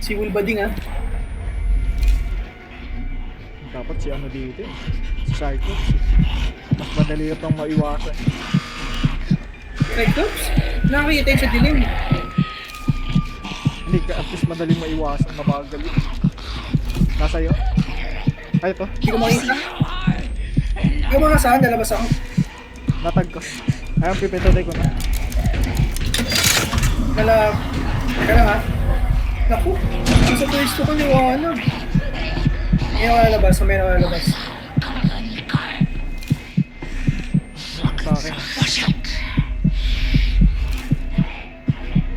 Si Wolbading ah. Dapat si ano dito eh. Si Cyclops. Mas madali itong maiwasan. Cyclops? Nakakita yung sa dilim. Hindi ka at least madaling maiwasan. Mabagal yun. Nasa iyo? Ay ito. Hindi ko makita. Yung mga saan, lalabas ako. Natag ko. Ayun, pipintuloy ko na. Teka lang ha. Naku, nasa pwesto ko liwanag. May nakalalabas, may nakalalabas. Sa akin.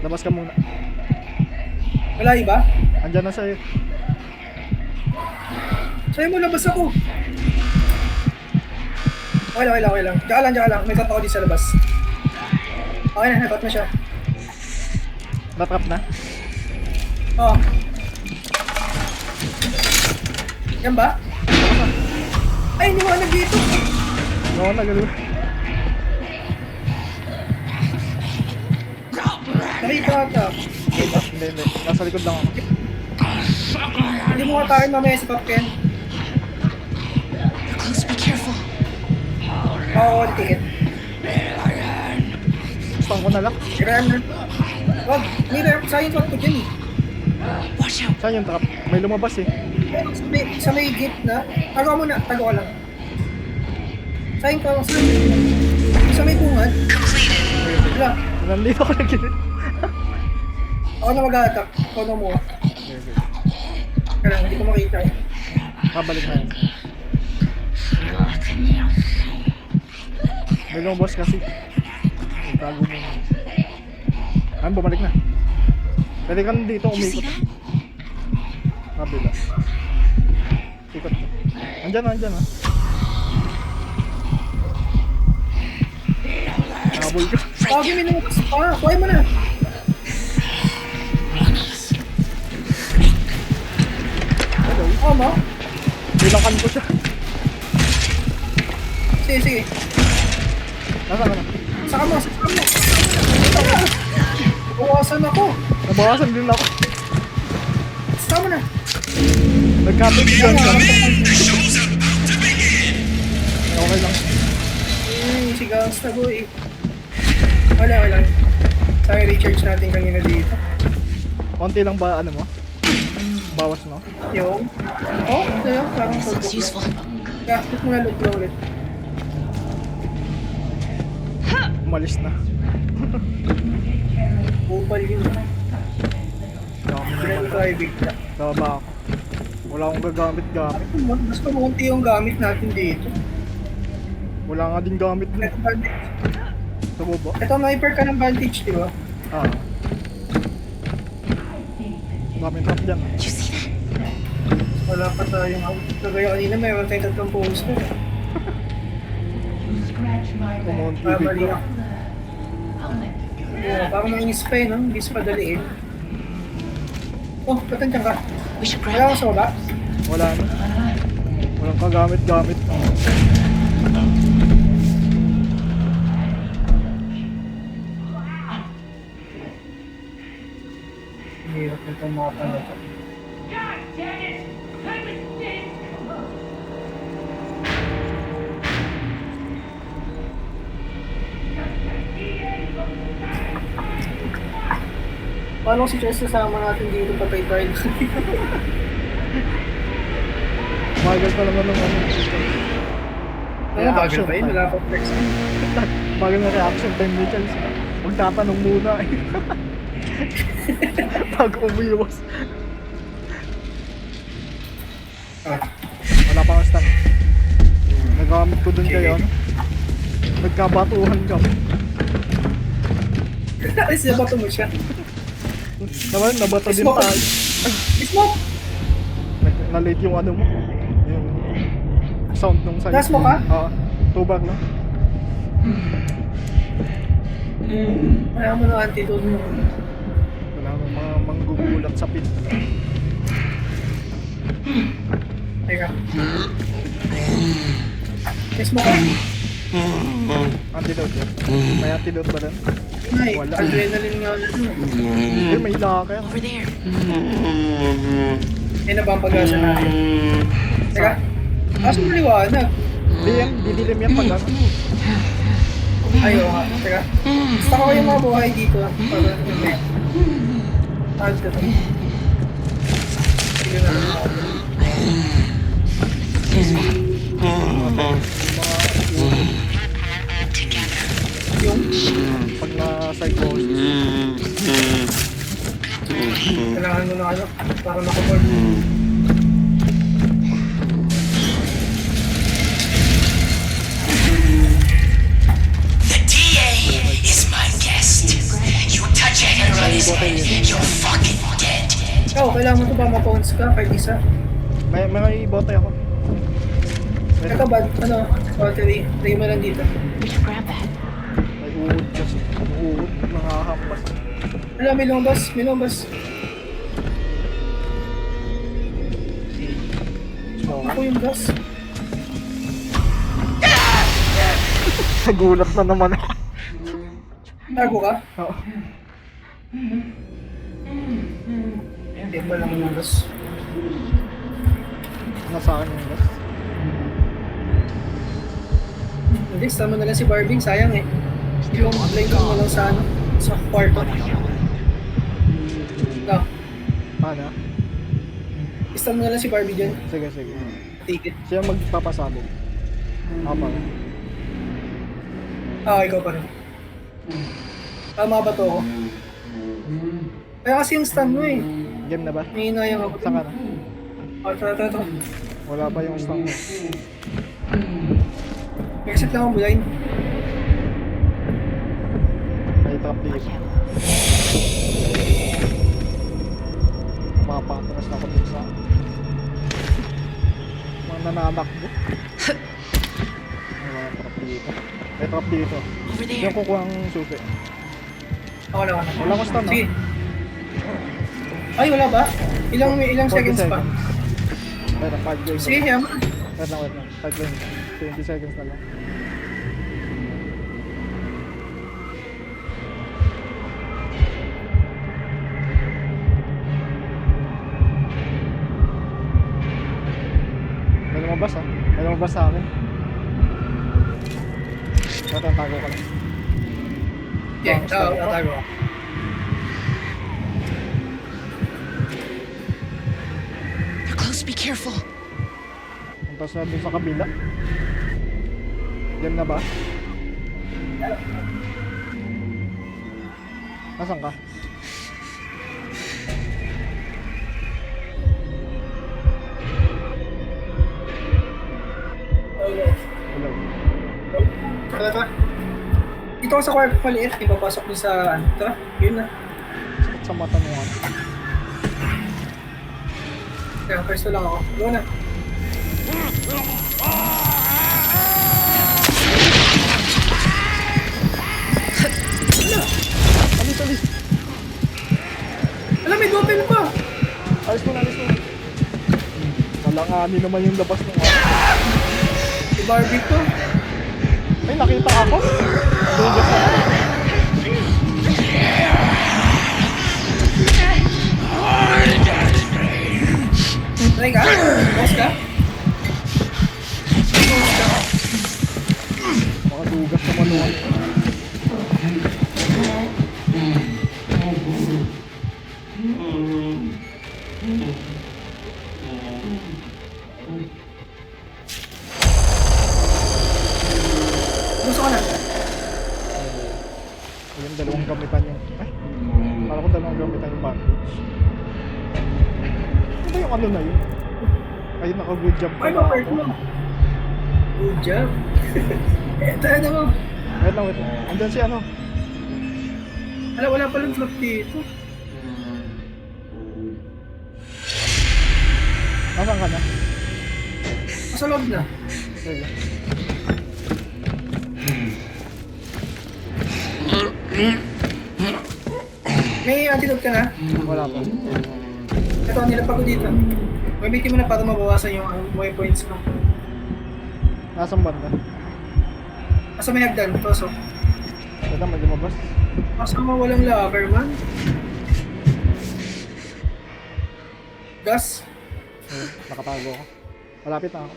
Labas ka muna. Wala iba? Andyan na sa'yo. Sa'yo mo, labas ako. Okay lang. Diyan lang. May cut ako di sa labas. Okay na, nakat na siya. Natrap na? Oo. Yan ba? Ay, iniwanag dito. Oo, nagalo. Nakita ata. Hindi. Nasa likod lang ako. Hindi mo katakin mamaya si Popken. Close, be careful. Oo, ticket. Stang ko na lang. I-ram na. Wag, may ram. Sayang ko ito dyan eh. Watch out. Saan yung trap? May lumabas eh. Sa may gate na. Tago mo na, tago ka lang. Sayang ka, sa may bungad. Completed. Wala. Nandito ako na gilid. Ako na mag-a-attack. Ako na mo. Kaya hindi ko makita eh. Babalik na yun. May lumabas kasi. Itago mo na. Ayun, bumalik na. Pwede ka dito You see umikot. that? Kabila. Ikot ka. Andyan na. Nabol ka. Pagi may lumabas pa. Kuhay mo na. Hello. Oo mo. Bilangan ko siya. Sige. Nasaan ka na? Saka mo. Buwasan ako. Nabawasan din ako. Saka mo na. Nagkapit dyan ka. Okay lang. Si Gangsta boy. Wala. Sorry, recharge natin kanina dito. Konti lang ba ano mo? Bawas no? Yung. Oh, ito yun. Parang This looks pagbukas. useful. Yeah, put mo na loot na ulit. Umalis na. Bupal yun. Dami Pinag naman. tayo bigla. Baba ako. Wala akong gagamit. Mas pamunti yung gamit natin dito. Wala nga din gamit dun. Ito bandage. Tumubo. Ito, may perk ka ng bandage, di ba? Ah. Daming trap dyan. You see that? Wala pa tayong out. Kagaya kanina, mayroon tayong tatlong poster. Kumunti Mali bigla. ako. Yeah, parang nanginis pa eh, no? Hindi sa padaliin. Oh, patansyan ka. We should Wala grab ka sa baba? Wala na. Walang kagamit-gamit. Hirap nitong mapa na to. Paano si Chess kasama natin dito patay tayo? Bagal pa naman ng ano. Ano bagal pa yun? Wala pa flex. Bagal na reaction time ni Charles. Magtatanong muna eh. Bago umiwas. Ah, Wala pang stun. Nagamit ko dun kayo. Ano? Nagkabatuhan kami. ay, sinabato mo siya. Naman, nabato din Smoke. tayo. Smoke! Na-late yung ano mo. Yung sound nung sa'yo. Last mo ka? Oo. Tubag lang. Kaya mo na antidote mo. Wala nang mga manggugulat sa pit. Teka. Yes mo ka? Antidote yun. May antidote ba dun? Ay, Wala. adrenaline nga. Eh, may locker. Over there. Eh, na ba ang pag-asa natin? Teka, kaso maliwanag. Hindi yan, didilim yan pag ano. Ayaw nga, teka. Gusto ko yung mga buhay dito. Para mamaya. Tawag ka to. Sige na lang ako. Yung Pag na psychosis. kailangan mo na ano, para makaboard. The DA is my guest. You touch a hair on his head, you're fucking dead. Ikaw, kailangan mo ito ba ma-phones ka, kahit isa? May bote ako. Teka ba, ano, battery, lagay mo lang dito. We should grab that. May uod kasi. Uod. Nakahampas. Wala, may lumabas, may lumabas. Ako yung gas. Nagulat na naman ako. Tago ka? Oo. Hindi ba lang yung gas? Nasa akin yung gas. Hindi, sama na lang si Barbing, sayang eh. Yung blame ko na lang sa ano, sa kwarto. No, Paano? istam na lang si Barbie dyan. Sige, sige. Ticket. Siya magpapasabog. Tama. Ah, ikaw pa rin. Tama ba to ako? Kaya kasi yung stand mo eh. Game na ba? May hinayang ako. Saan ka na? Oh, tara. Wala pa yung stang mo. Exit lang ako blind. May trap dito. Mapatras na ako dito sa mga nananakbo. May mga trap dito. May trap dito. Over Yung there. kukuha ang susi. Ako na. Wala akong stand, Sige. Ay, wala ba? Ilang 40 seconds pa? Wait lang, 5 days. Sige, yaman. Wait lang. 5 days. 20 seconds na lang. May lumabas ha? May lumabas sa akin. Tago ka lang. Yeah, tatago ako. They're close, be careful. Puntas na dun sa kabila. Diyan na ba? Nasaan ka? Hello. Tara. Dito ako sa kwarto maliit, ipapasok din sa ano. Tara, yun na. Sakit sa mata mo ano. Kaya, pwesto lang ako. Go na. Alis. Alam, may open pa! Alis mo. Malanganin naman yung labas ng ano. Si Barbie to. Ay, nakita ako. Dugas na. Try ka? Boss ka? Mga dugas naman naman. Gusto ko na. Yung dalawang gamitan yung... Ay, para ko dalawang gamitan yung bandage. Ano ba yung ano na yun? Ay, naka-good job Ay, pala no, ako. Good job. Tayo na mo. Wait lang. Andyan si ano? Wala palang flop dito. Nasaan ka na? Sa loob na. Sige. May antidote ka na? Wala pa. Ito, nilapag ko dito. Gamitin mo na para mabawasan yung way points mo. Nasaan banda? Asa may hagdan, toso. Wait lang, may lumabas. Kasama walang locker man. Gas. Ayun, nakatago ako. Malapit na ako.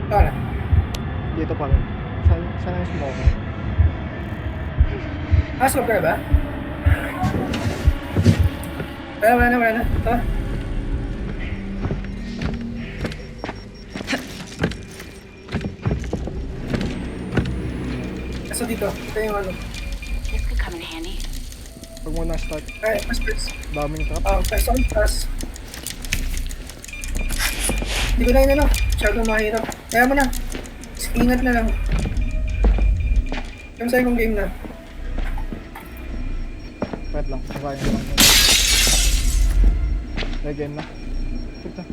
Para. Dito pa rin. Saan yung smoke? Asok ka ba? Wala na. Ito. Kaso dito. Ito yung ano. This could come in handy. Pag muna start, Ay, mas. daming trap. First on, pass. Hindi ko na yun ano. Masyadong mahirap. Kaya mo na. Ingat na lang. Yung sa'yo kong game na. Wait lang, kakain ko lang. Again na. Tignan.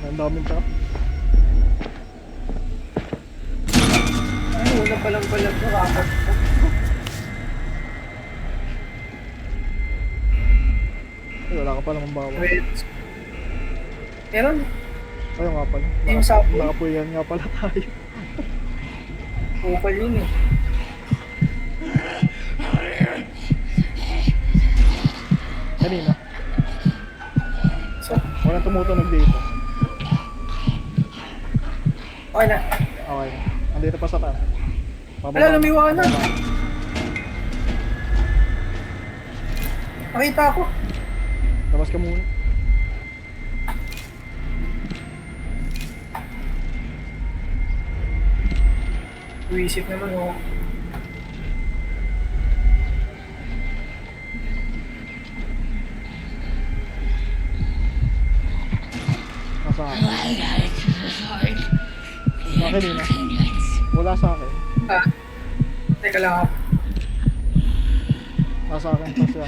Ang daming trap. Ay, una pa lang pala. Nakakot. Ay, wala ka pa namang bawal. Wait. Meron. Ayun nga pala. Yung sapo. Nakapuyan nga pala tayo. Upal yun eh. Kanina. So, Walang tumutunog dito. okay na. Okay. Andito pa sa taas. Wala, lumiwa na. Nakita ako. Labas ka muna. Uwisip naman oh. Nasa akin. I got it to the heart. Kanina. Wala sa akin. Ah. Teka lang ako. Nasa akin pa siya.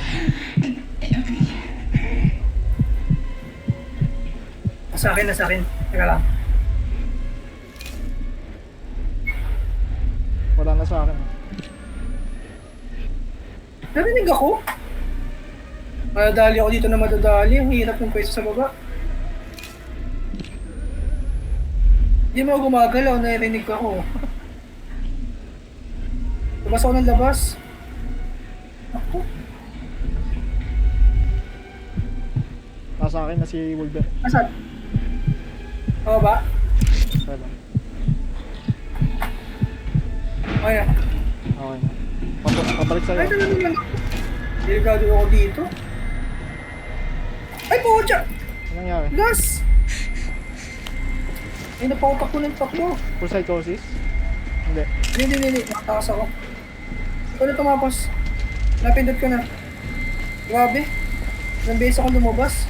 Sa akin. Teka lang. Wala na sa akin. Narinig ako. Madadali ako dito na madadali. Ang hirap ng pwesto sa baba. Hindi mo ako gumagalaw. Narinig ako. Labas ako ng labas. Ako. Nasa akin na si Wolver. Asan? Oo ba? Kaya lang. Okay na. Okay na. Pabalik sa'yo. Ay, talagang lang ako. Delikado ako dito. Ay, pucha! Anong nangyari? Gas! Ay, napautak ko ng takbo. Full psychosis? Hindi. Hindi. Nakatakas ako. Ikaw na tumapos. Napindot ko na. Grabe. Ilang beses ako lumabas.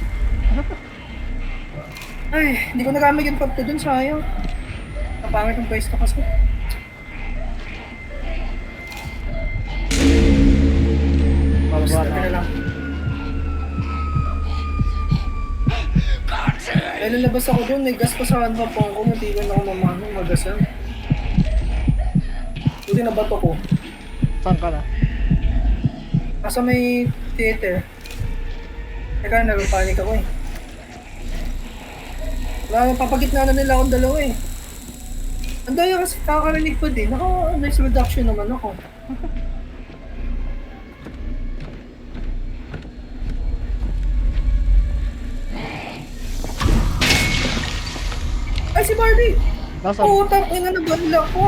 Ay, hindi ko nagamit yung pagto dun. Sayang. Napangit yung pwesto kasi. Palabas Teka na. lang. Ay, lalabas ako dun. May gas pa sa handbag ko. Matigan ako mamanong magasan. Buti na bato ko. Saan ka na? Nasa may theater. Teka, nag-panic ako eh. Wala, papagitna na nila akong dalawa eh. Ang daya kasi kakarinig pa din. Naka-noise reduction naman ako. Ay, si Barbie! Nasa? Oo, ina na banla ko.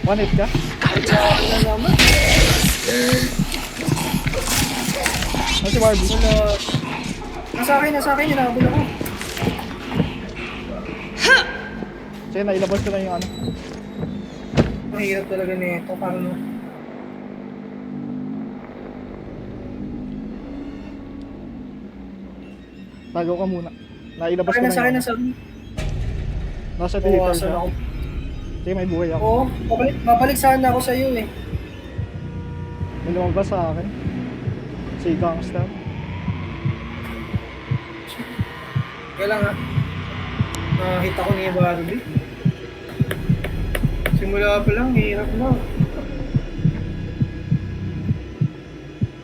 One hit ka? Wala naman. Nasa si Barbie? Wala. Nasa akin, hinabol ako. Sige, nailabas ko na yung ano. Ang hirap talaga nito. Parang Tago ka muna. Nailabas ko akin na na sa akin, yung nasa akin. Nasa Oo, theater asan siya. ako? Sige, may buhay ako. Oo, babalik sana ako sa iyo eh. May lumabas sa akin. Si Gangster. Kaya lang ha. Nakahit ako ni Barbie. Simula pa lang, hirap na.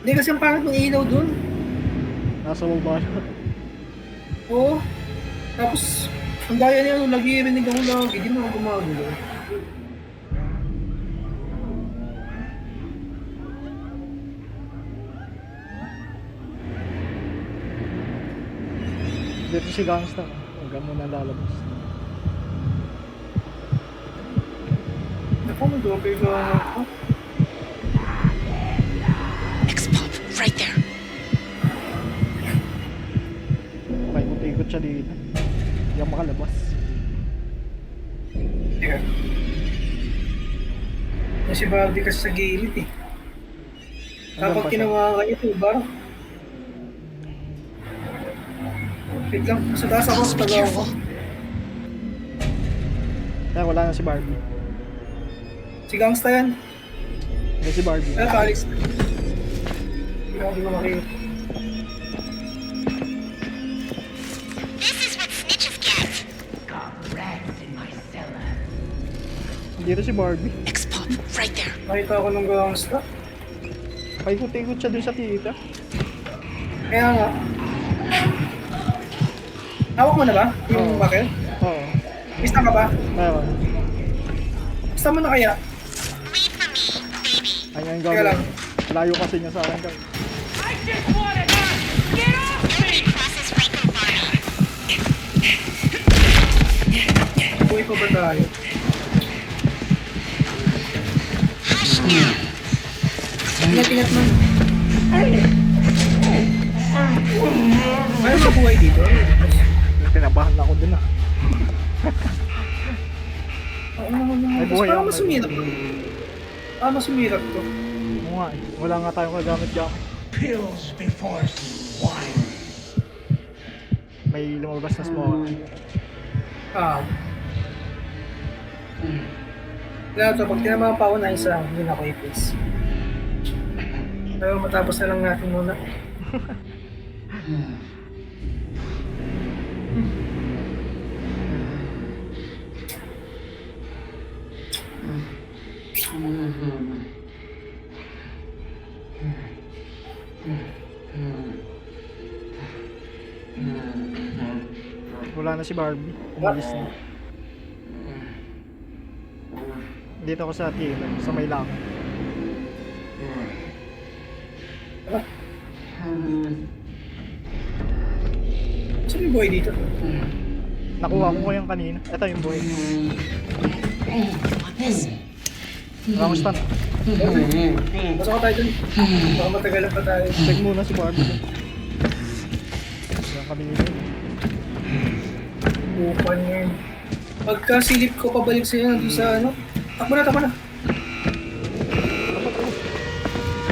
Hindi kasi ang pangit ng ilaw dun. Nasa baba siya. Oo. Tapos, ang daya niya, lagi rinig ako lagi. Di na ako gumagalaw. Dito si gangster. Hanggang muna lalabas. Ako, mag-okay ka ako. X-Pop, right there. Paikot-ikot siya dito. Hindi ako makalabas. Teka. Yung si Baldi kasi sa gilid eh. Tapos kinuha ka ito, barang. Wait lang, sa taas ako, sa taga ako. Kaya wala na si Barbie. Si Gangsta yan. Hindi si Barbie. Ano, Alex? Hindi ko makikita. This is what snitches get. Dito si Barbie. X-Pop, right there. Nakita ako ng Gangsta. Paikot-ikot siya dun sa tita. Kaya nga. Hawak mo na ba? Yung Oo. bakit? Oo. Mista ka ba? Meron. Mista mo na kaya? Ayun yung Teka gagawin. lang. Layo kasi niya sa akin guys. Buhay pa ba tayo? Ingat-ingat man. Ayaw mabuhay dito. Tinabahan ako dun ah. Oo naman naman. Ay, buhay Parang ako. mas sumirap. Mas sumirap to. Oo nga eh. Wala nga tayong kagamit-gamit. Pills before swine. May lumabas na smoke. Kaya ito, pag tinama pa ako na isa, hindi na ako i-face. Pero matapos na lang natin muna. Wala na si Barbie. Umalis na. Dito ako sa tila, sa may lang. Saan yung boy dito? Nakuha ko yung kanina. Ito yung boy. Want this? Ramos tan. Pasok ka tayo dun. Baka matagalan pa tayo. Check muna si Barbie. Yung kanina. Bukan ngayon. Pagka silip ko pabalik sa'yo, nandun sa ano. Takbo na, takbo na.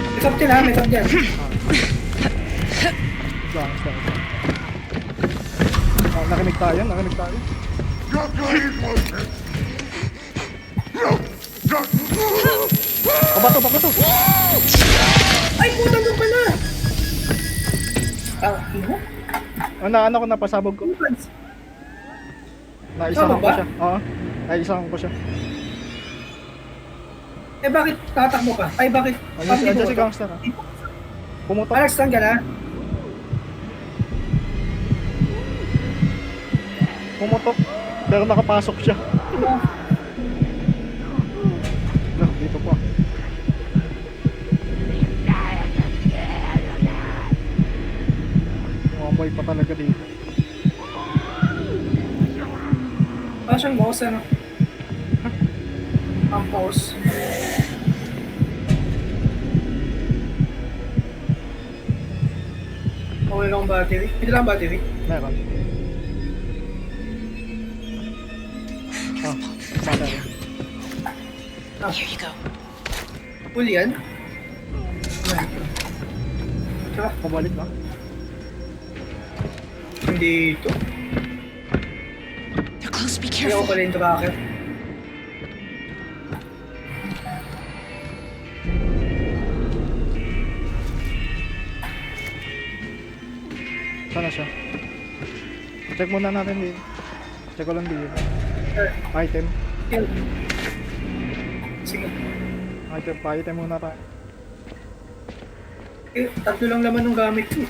May top din ha, may top dyan. Ramos tan. Nakinig tayo, nakinig tayo. Pabato, pabato. Ay, puta doon pala! Ino? Ano ko napasabog ko. Bukans. Naisahan Tama ko ba? siya. Oo. Naisahan ko siya. Eh bakit tatakbo ka? Ay bakit? Andiyan si gangster ah. Pumutok. Alex, lang ka na? Pumutok. Pero nakapasok siya. Dito pa. Mamoy pa talaga dito. Siyang boss ano? Ang boss. Okay lang ang battery. Ito lang ang battery. Meron. Ah, battery. Here you go. Full yan? Ayan. Tsaka, Pabalik na. hindi ito. They're close, be Hindi ako careful. pala yung tracker. Sana siya. Check muna natin dito. Check ko lang dito. Item. Yun. Sige. Pakita muna tayo. Eh, 3 lang laman ng gamit ko.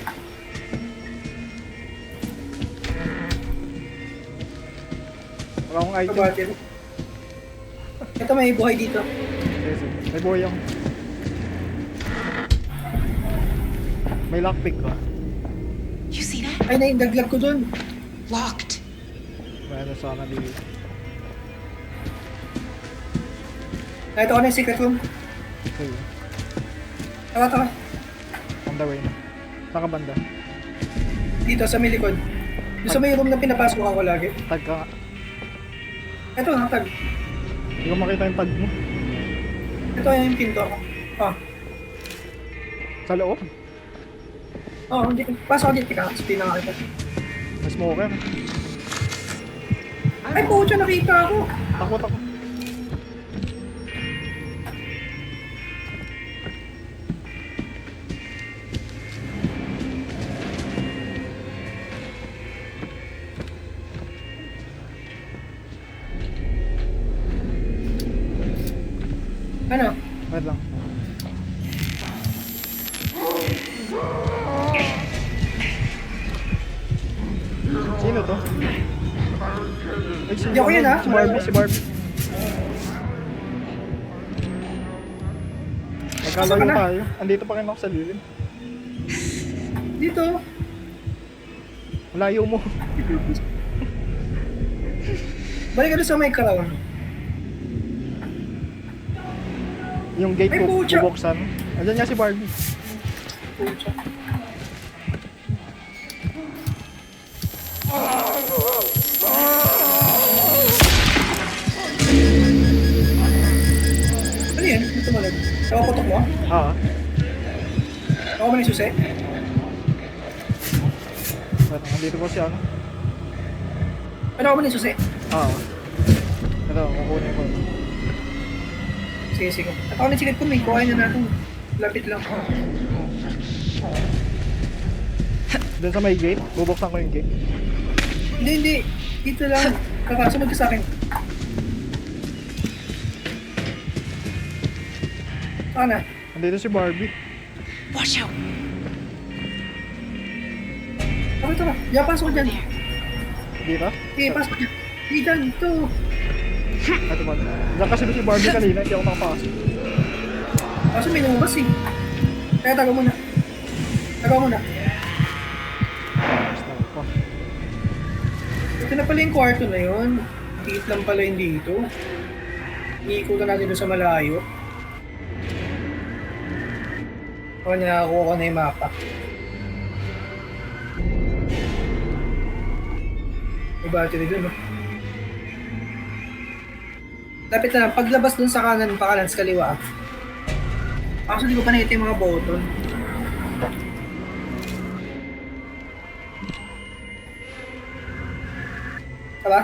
Wala akong item. Battery. Ito may buhay dito. Yes, may buhay ako. May lockpick ba? You see that? Ay, naindaglag ko dun. Locked. May ano sana dito. Nakita ko na yung secret room. Sige. Tara. On the way na. Saan ka banda? Dito sa may likod. Doon sa may room na pinapasok ako lagi. Tag ka nga. Ito, natag. Hindi ko makita yung tag mo. Ito yung pinto ako. Ah. Sa loob. Oo, hindi. Pasok ako dito. Tika, hindi nakakita. May smoker. Ay, pucha, nakita ako. Takot ako. Ano? Wait lang. Sino to? Ay, Hindi ako yun, ha? Si Barbie. Nagkalayo Saan ka na? tayo. Andito pa rin ako sa lilim. Dito. Malayo mo. Balik ka doon sa may crown. Yung gate Ay, ko pucha. bubuksan. Andyan nga si Barbie. Pucha. Ano yan? Ito malag. Nakaputok mo? Ah. Ako ba na yung susi? Andito po siya. Ano? Ano ako ba na yung susi? Ah. Ito, kukunin ko. Sige. At ako na yung silip ko, may kuhain na natin. Lapit lang. Doon sa may gate, bubuksan ko yung gate. Hindi. Dito lang. Kakasunod ka sa akin. Saan na? Andito si Barbie. Watch out. Tara. Diyan, pasok ko dyan. There. Dito? Sige, pasok dyan. Hindi dyan, ito. Ito ba? Diyan kasi si Barbie kanina, hindi ako makapasok. Kaso may lumabas eh. Kaya tago muna. Basta ako. Ito na pala yung kwarto na yun. Tiit lang pala yung dito. Iikutan natin doon sa malayo. O, nakakuha ko na yung mapa. May battery doon, oh. Lapit na lang. Paglabas doon sa kanan, pakalan sa kaliwa. Kaso di ko pa nakita yung mga button. Tara?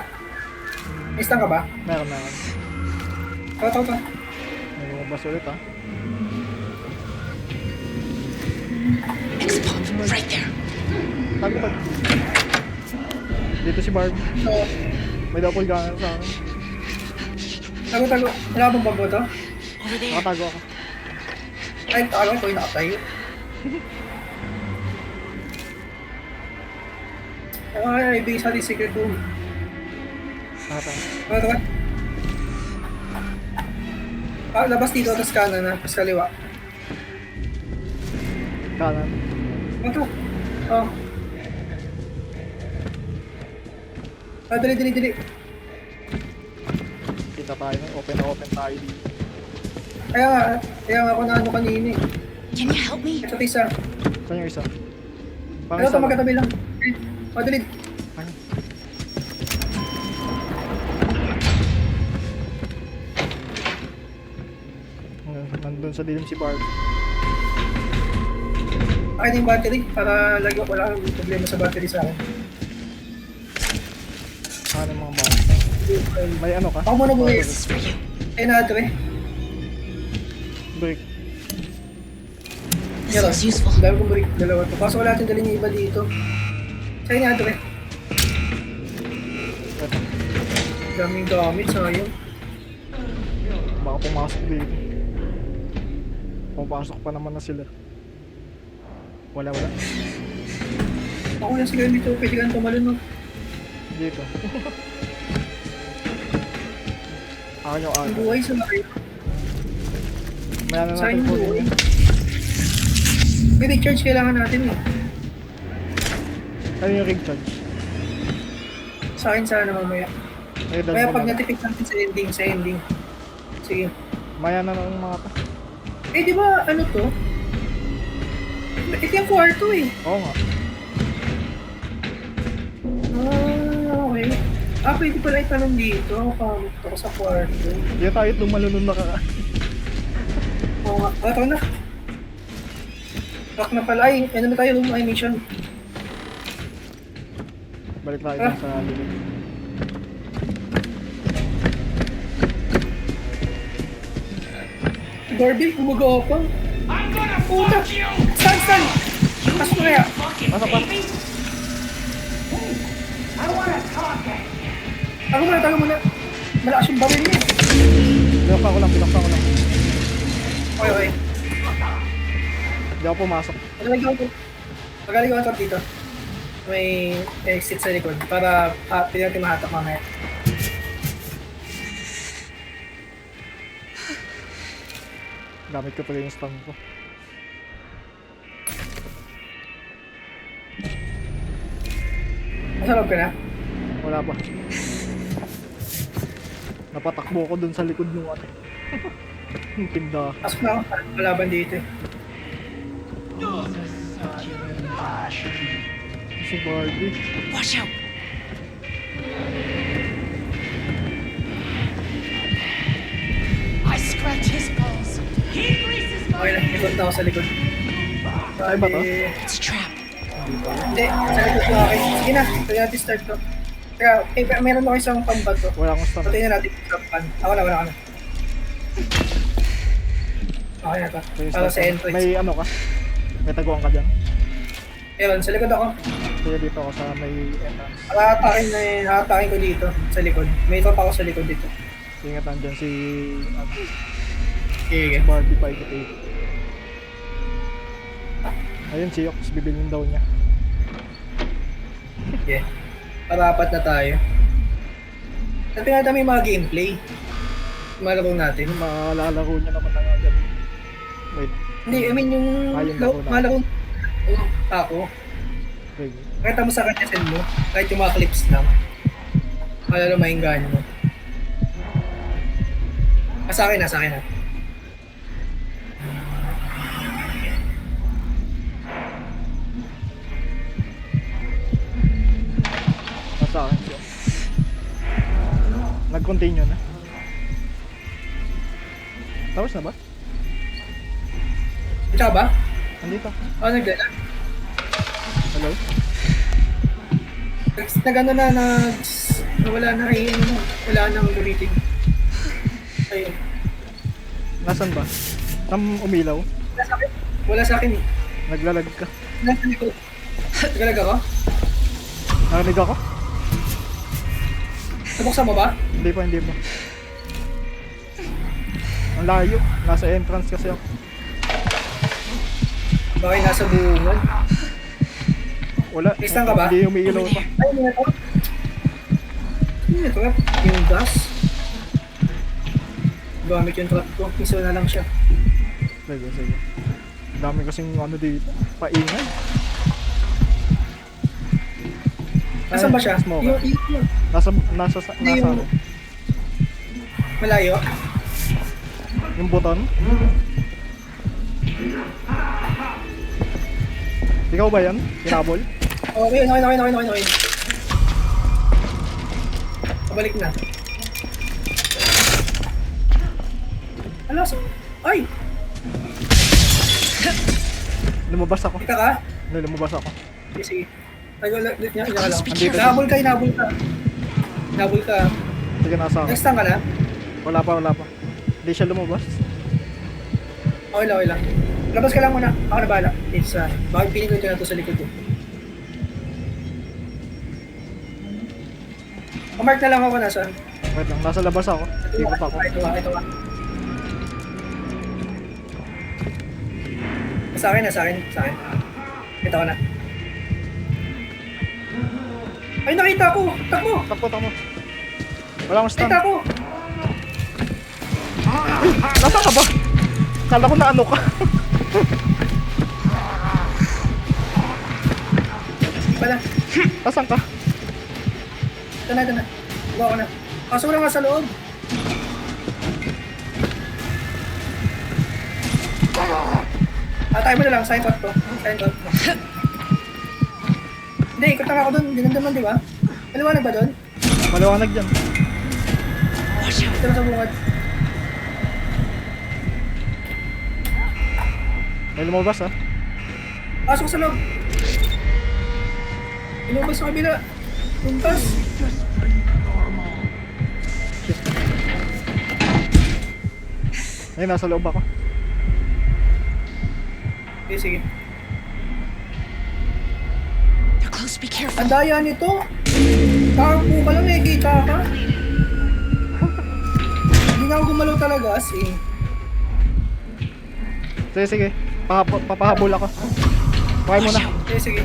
May stand ka ba? Meron. Tara. May lumabas ulit ah. Expo. Right there. Tag. Dito si Barbie. So, May doppelganger sa akin. tago. Wala bang bago to? Over there. Nakatago ako. Ay, tago ko yung nakatayo. Ay, ibigay sa ating secret room. Nakatago. Tara. Labas dito, tapos kanan na, tapos kaliwa. Kanan. Ito. Oh. Dali. Kita tayo. Open tayo dito. Kaya nga ako na ano kanina eh. Can you help me? Ito isa. Saan yung isa? Ano ito, lang. magkatabi lang. Dali. Ay. Nandun sa dilim si Barbie. Akin yung battery para lagi wala akong problema sa battery sa akin. Ano yung mga bata? May ano ka? Ako muna buhay. This is for you. Ay na ito eh. Break. This looks useful. Dami kong break. Dalawa to. Kaso wala natin dali yung iba dito. Sa'yo na ito eh. Daming gamit, sayang. baka pumasok dito. Pumapasok pa naman na sila. Wala. Ako na siguro dito, pwede ka na tumalon no. Dito. Akin yung Ang aga. buhay sa laki. Maya na Sa natin akin po. buhay. May recharge kailangan natin eh. Ano yung rig charge? Sa akin sana mamaya. Ay, Kaya dalawa pag na. natipid natin sa ending. Sige. Maya na ng mga to. Eh di ba ano to? Ito yung kwarto eh. Oo nga. Okay. Pwede pala itanong dito. Kamot ako sa kwarto. Hindi tayo lumalunod na ka. Oo nga. Ito na. Rock na pala. Ay, ano na tayo? Ay, mission. Balik tayo dun sa likod. Doorbell, gumagapang. I'm gonna Puta! fuck you! Stan! Pasok na kaya. Fucking Pasok pa. baby! I wanna talk at Tago muna. Malakas yung baril niya. Binuksan ko lang. Okay. Hindi ako pumasok. Magaling ko dito. May exit sa likod para pwede natin mahatak mamaya. Gamit ko pala yung stun ko. Masarap ka na? Wala pa. Napatakbo ko dun sa likod ng ano. Yung tinda. Pasok na ako. Malaban dito eh. Si Barbie. Watch out! I scratch his balls. He greases my Okay na, likod na ako sa likod. Ay ba to? It's a trap. Hindi, sa likod ko okay. Sige na, pwede natin start to. Teka, meron ako isang pambato. Wala akong stun. Patayin na natin yung trap pan. Ako na. Okay na to. May Para sa stun. entrance. May ano ka? May taguan ka dyan? Ayun, sa likod ako. Kaya dito ako sa may entrance. Hatakin ko dito, sa likod. May top ako sa likod dito. Ingat nandyan si Sige. Barbie 5-8. Ayun si Yox, bibilin daw niya. Yeah. Para-apat na tayo. Sabi natin may mga gameplay. Malaro natin. Malalaro niya naman na nga dyan. Wait, Hindi, I mean yung Ayun, laro na. malaro ako. wait. Pakita mo sa kanya send mo. Kahit yung mga clips lang. Malalo mainggan mo. Sa akin na. Nasa akin siya. Nag-continue na. Tapos na ba? Ikaw ba? Nandito. Nagdala. Hello? Nag-ano na, wala na rin, wala nang gamitin. Ayun. Nasaan ba? Umilaw? Wala sa akin eh. Naglalag ka? Nasa likod. Nagalag ako? Narinig ako? Nabuksan mo ba? Hindi pa. Ang layo. Nasa entrance kasi ako. Bakit nasa buungan? Wala. Isang ka ba? Hindi umiilaw pa. Ay, ano ito? Ano ito? Yung gas? Gamit yung trap ko. Piso na lang siya. Sige. Ang dami kasing ano dito. Paingay. Nasaan ba siya? Smoke. Yung Nasa ano? malayo. Yung button. Ikaw ba yan? Kinabol? Okay. Pabalik na. Ano? Ay! Lumabas ako. Ika ka? Lumabas ako. Sige. Ay, wala. Niya ka lang. Andito. Hinabol ka. Sige, nasa ako. Next time ka na? Wala pa. Hindi siya lumabas. Okay lang. Labas ka lang muna. Ako na bahala. It's, bakit piling ko ito na ito sa likod ko. Mark na lang ako nasaan. Wait lang, nasa labas ako. Ikot ako. Ito ka. Sa akin. Kita ko na. Ay, nakita ko! Takbo! Takbo. Wala akong stun. Nakita ko! Nasaan ka ba? Kala ko na ano ka. Bala. Nasaan ka? Ito na. Buka ko na. Kaso wala nga sa loob. Tayo mo na lang. Sign out to. Hindi, ikot lang ako dun. Ginandaman, di ba? Maliwanag ba dun? Maliwanag dyan. Watch out. Ito na sa bungad. May lumabas ha. Pasok sa loob. Lumabas sa kabila. Lumabas. Ayun, nasa loob ako. Okay, sige. They're close. Be careful. Ang daya nito. Kakampo ka lang eh, kita ka. Hindi na ako gumalaw talaga as in. Sige. Papahabol ako. Pakay mo na. Okay, sige.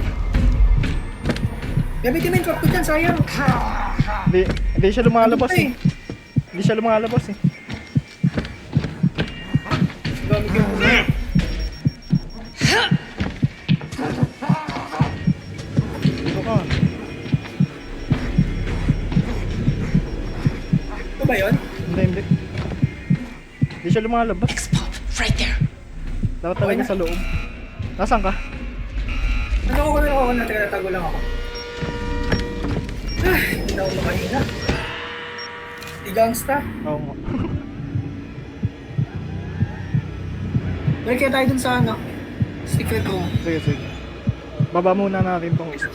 Gamitin mo yung trap ko dyan, sayang. Hindi siya lumalabas Ano pa eh. Hindi siya lumalabas eh. Gamit yung puno. Dito ka. Ito ba yun? Hindi. Hindi siya lumalabas. X-pop. Right there. Dapat talaga sa loob. Nasaan ka? Naloko ko na. Teka, natago lang ako. Hindi na ako makahina. Di gangsta. Oo nga. Balik kaya tayo dun sa ano. Secret room. Sige. Baba muna natin tong isa.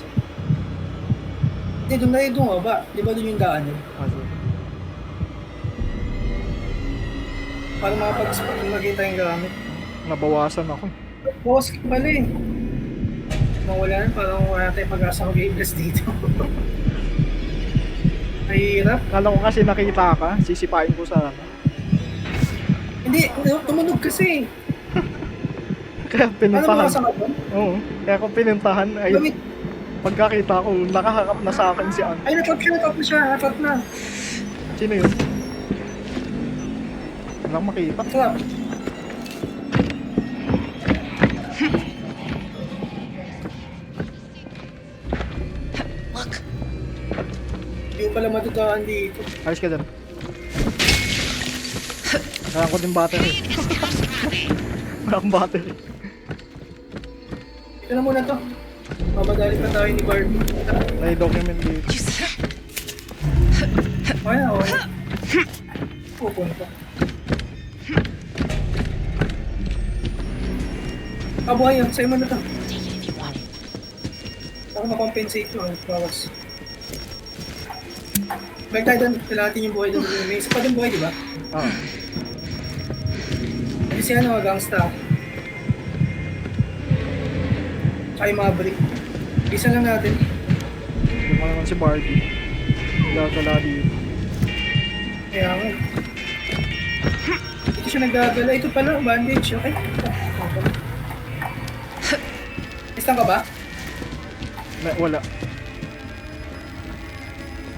Hindi, dun na yung baba. Di ba dun yung daan yun? Sige. Para makapag-magkita yung gamit. Nabawasan ako. Boss, pala eh. Mawala na, parang wala tayong pag-asa mag-i-bless dito. Mahirap. Kala ko kasi nakita ka, sisipain ko sana. Hindi, tumunog kasi. Kaya Ano pinuntahan. ba sa doon? Oo. Kaya kung pinuntahan ay Gamit. pagkakita ko, nakaharap na sa akin si An. Ay, natap siya. Sino yun? Walang makita. Trap. Look. Hindi ko pala matutaan dito. Ayos ka dyan. Kailangan ko din battery. Wala akong battery. Ito na muna to. Mamadali pa tayo ni Barbie. May document dito. You see that? Okay na. Pupunta. Buhay yun. Sa'yo mo na to. Take it if you want it. Ako makompensate ko. Bawas. Balik tayo doon. Kailangan natin yung buhay doon. May isa pa doon buhay, di ba? Ah. Kasi ano, gangsta. Tsaka yung mga brick. Isa lang natin. Hindi mo naman si Barbie. Gagala dito. Kaya nga. Ito siya naggagala. Ito pala, bandage. Okay. Isang ka ba? Wala.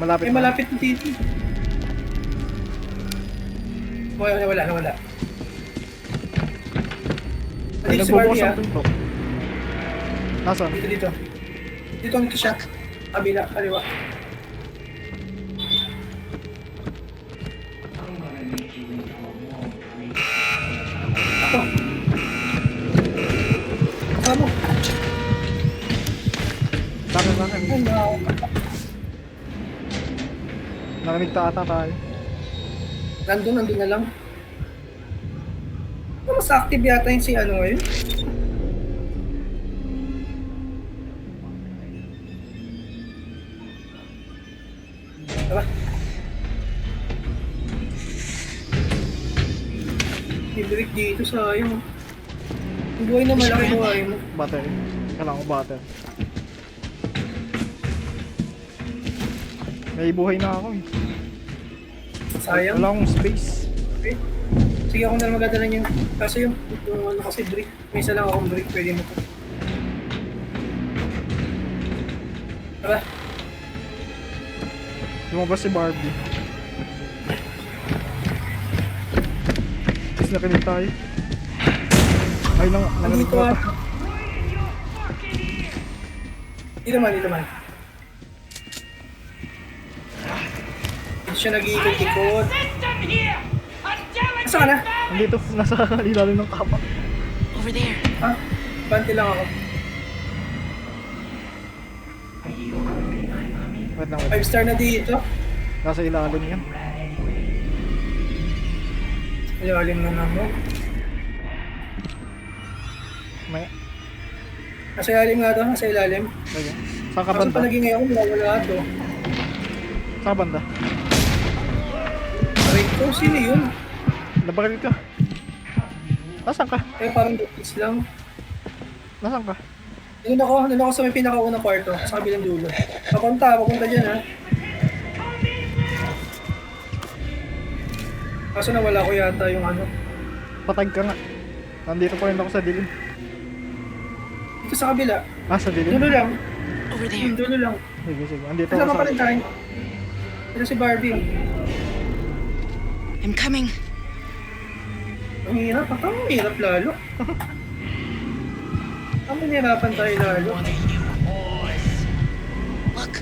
Malapit May malapit na dito. Wala. Ay, Dito si Barbie nagbubukas ah. ang pinto. Nasaan? Dito. Dito siya. Kabila, kaliwa. Ako. Kasama mo. Saan. Ay, no. Narinig ata tayo. Nandun na lang. Mas active yata yung si ano ngayon. Tara. Ibalik dito sayang. Yung buhay na malaki buhay mo. Battery. Kailangan ko battery. May buhay na ako eh. Sayang. Wala akong space. Okay. Sige, ako na lang magdadala niyan. Kaso yung ano kasi brick. May isa lang akong brick. Pwede mo to. Tara. Lumabas si Barbie. Tapos nakinig tayo. Ay, nanginig Nandito na. ah. Dito man, dito man. Hindi siya nag-iikot-ikot. Nasaan ka na? Nandito, nasa ilalim ng kama. Over there. Ha? Bante lang ako. Wait lang, wait. 5 star na dito. Nasa ilalim yan. Ilalim na naman. May... Nasa ilalim nga to, nasa ilalim. Okay. Saan ka Kaso banda? palagi ngayon, wala to. Saan ka banda? Aray ko, sino yun? Nabaril ka. Nasaan ka? Kaya parang dukis lang. Nasaan ka? Doon ako sa may pinakaunang kwarto, sa kabilang dulo. Papunta dyan ha. Kaso nawala ko yata yung ano. Patag ka nga. Nandito pa rin ako sa dilim. Dito sa kabila. Ah, sa dilim? Dulo lang. Over there. Dulo lang. Sige, sige. Andito ako Kasama sa... pa rin tayo. Ito si Barbie. I'm coming. Ang hirap. Ang hirap lalo. Ang hinirapan tayo lalo. Look.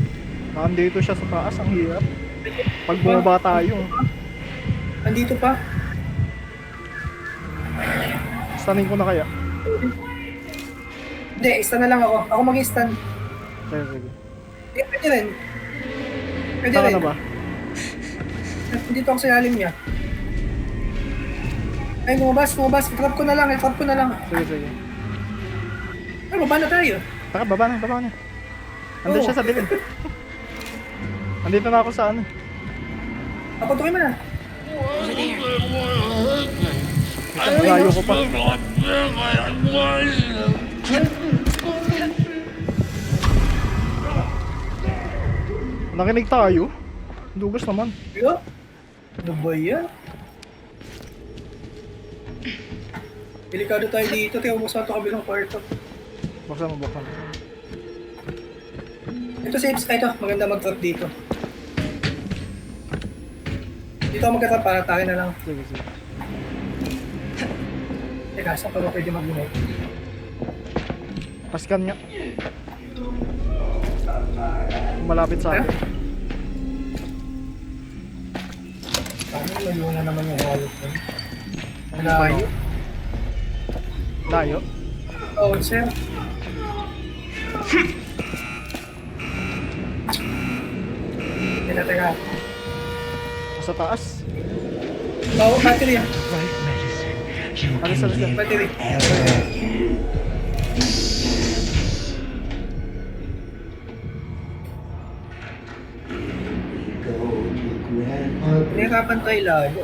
Nandito siya sa taas. Ang hirap. Pag bumaba tayo. Andito pa. Stunning ko na kaya. Hindi, stand na lang ako. Ako mag-stand. Sige, sige. Eh, pwede rin. Pwede Saan ka rin. na ba? Dito ako sa ilalim niya. Ay, lumabas. I-trap ko na lang. Sige, sige. Ay, baba na tayo. Taka, baba na. Andun Oo. siya sa dilim. Andito na ako sa ano. Papuntukin mo na. Over there. Ang layo ko pa. Nakinig tayo. Dugas naman. Yo. Ano ba yan? Delikado tayo dito. Tiyo mo sa ito kabilang kwarto. Buksan mo. Ito safe. Ito. Maganda mag-trap dito. Dito ako mag-trap para tayo na lang. Sige, sige. Teka, saan pa ba pwede mag-unay? Paskan nga. Malapit sa akin. Paano layo na naman yung wallet mo? Layo? Layo. Oo, sir. Teka. Sa taas. Oo, battery yan. Alis. Battery. Nahirapan tayo lalo.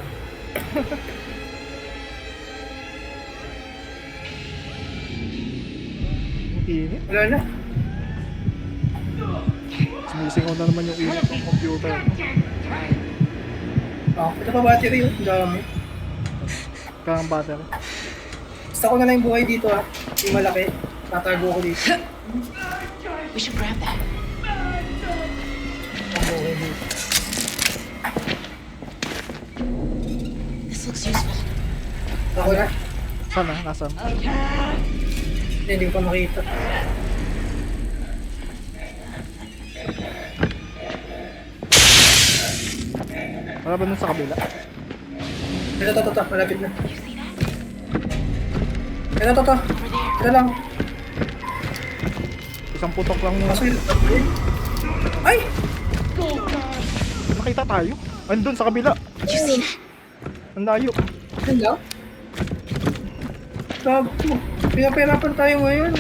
Ang init. Wala na. Sinisingaw na naman yung init ng computer. Ito pa battery yun. Ang dami. Kang battery. Basta ko na lang yung buhay dito ha. Hindi malaki. Tatago ko dito. We should grab that. Ang buhay dito. This looks useful. Ako na. Sana? Nasaan? Hindi ko pa makita. Wala ba nun sa kabila? Ito. Malapit na. You see that? Ito. Over there. Ito lang. Isang putok lang muna. Kaso yun. Ay! Nakita tayo? Andun sa kabila. Did you see that? Ang layo. Yan lang. Sabi mo. Pinapirapan tayo ngayon.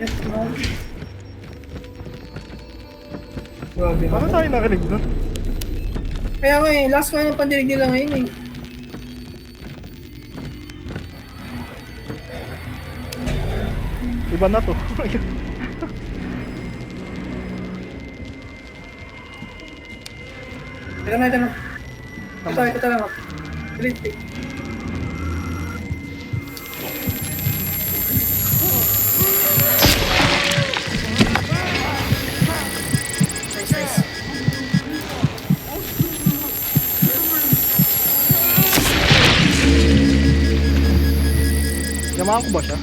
Yes, ma'am. Grabe. Paano tayo narinig nun? Kaya nga eh, last nga ng pandinig nila ngayon eh. Iba na to. Ito na, ito na. Ito lang. Delete, delete. Nice, nice. Yamaan ko ba siya?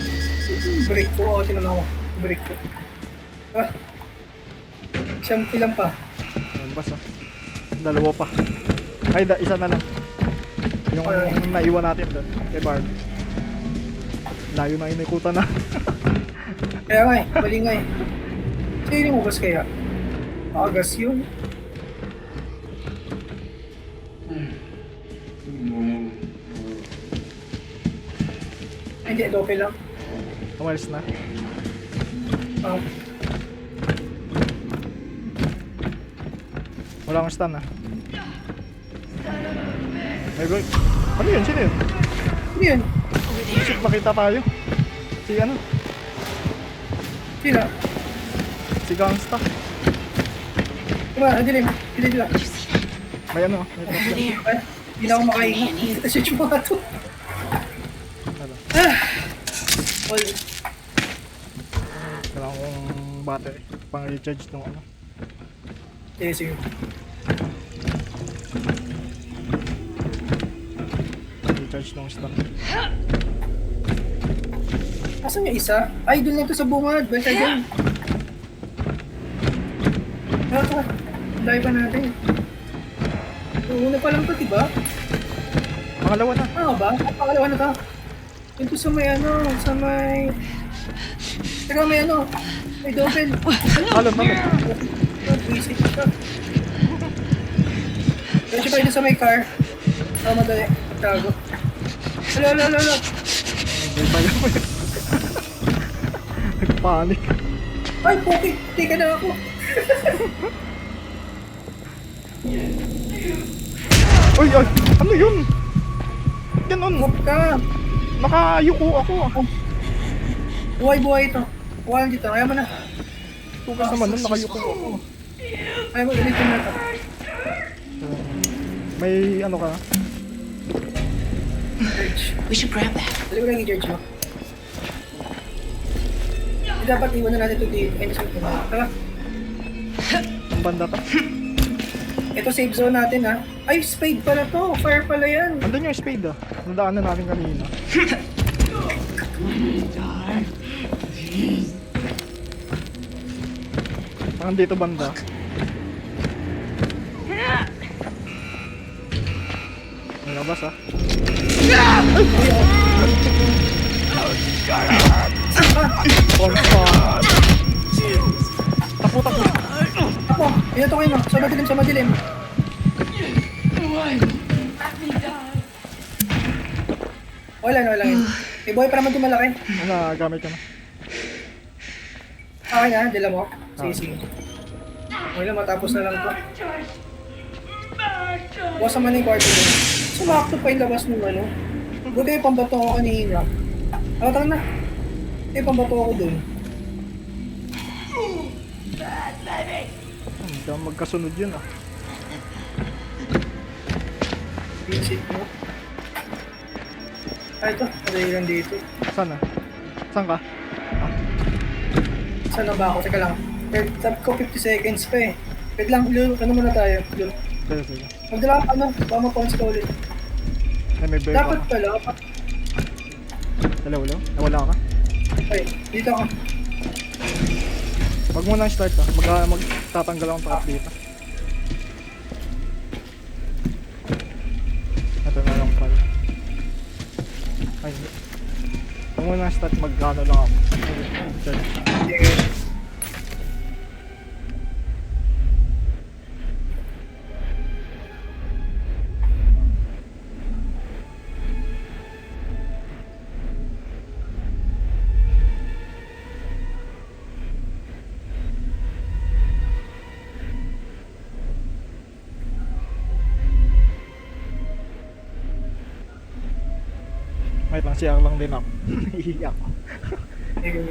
Break ko, oo, tinanong ako. Break ko. Ah. Siyang ilan pa. Ayun, basta. Dalawa pa. Ay, isa na lang. Yung naiwan natin doon. Kay Bard. Layo na inikutan na. Kaya nga eh, mali nga eh. Sino yung ugas kaya? Agas yun. Ay, hindi, okay lang. Umalis na. Ah, Wala akong stun ah. Ay, bro. Ano yun? Sino yun? ano yun? Shit, makita tayo. Si ano? Sino? Si Gangsta. Diba, dilim. Dilim lang. Did you see that? May ano? May Over trap yan. there. Ay, hindi na ako makahinga. Hindi na siya mga to. Ano? Ah! All. Kailangan kong battery. Pang recharge nung ano. Sige, sige. Recharge nung stun. Asan yung isa? Ay, doon lang to sa bungad. Basta dyan. Tara, tara. Dahil pa natin. Una pa lang to, diba? Pangalawa na. Ano ba? Pangalawa na to. Ito sa may ano, sa may... Teka, may ano. May double. Talon, talon. Visit ka. Diretso tayo dun sa may car. Madali. Tago. Alo. Hindi pa yun. Nagpanik. Ay, puki. Tika na ako. Uy, ay! Ano yun? Ganon. Move ka. Nakayuko ako ah. Buhay ito. Buhay dito. Kaya mo na. Tugas naman nun, nakayuko ako. Kaya mo, ulitin na ito. May ano ka? George. We should grab that. Dali mo lang yung George mo. Dapat iwan na natin ito dito. Ay, nasa ito na. Tara. Ang banda to. Ito safe zone natin ha. Ay, spade pala to. Fire pala yan. Andun yung spade ah. Nadaanan natin kanina. Parang dito banda. May labas ah. Constant. Tapo. Ako, pinato kayo no. Sa madilim. Wala yun. May buhay pa naman ito malaki. Ano, gamit ka na. Okay na, dila mo. Sige. Okay lang, matapos na lang ito. Bukas naman na yung kwarto doon. Sumakto pa yung labas ng ano. Buti yung pambato ako kanina. Tara na. May pambato ako doon. Hindi ka magkasunod yun ah. Visit mo. Ay, ito. Madali lang dito. Saan ah? Saan ka? Ah, Saan na ba ako? Teka lang. Sabi ko 50 seconds pa eh. Wait lang, Lul. Ano muna tayo? Lul. sige. Magdala ka ano? Baka ma-pounce ka ulit. Ay, may bear Dapat ka. pala. Hello? Nawala ka? Ay, dito ako. Wag mo nang start ah. Magtatanggal akong takap dito. Ito na lang pala. Ay, hindi. Wag mo nang start. Magkano lang ako. Charge. Sige. Wait lang, siyak lang din ako. Iiyak ako. Sige.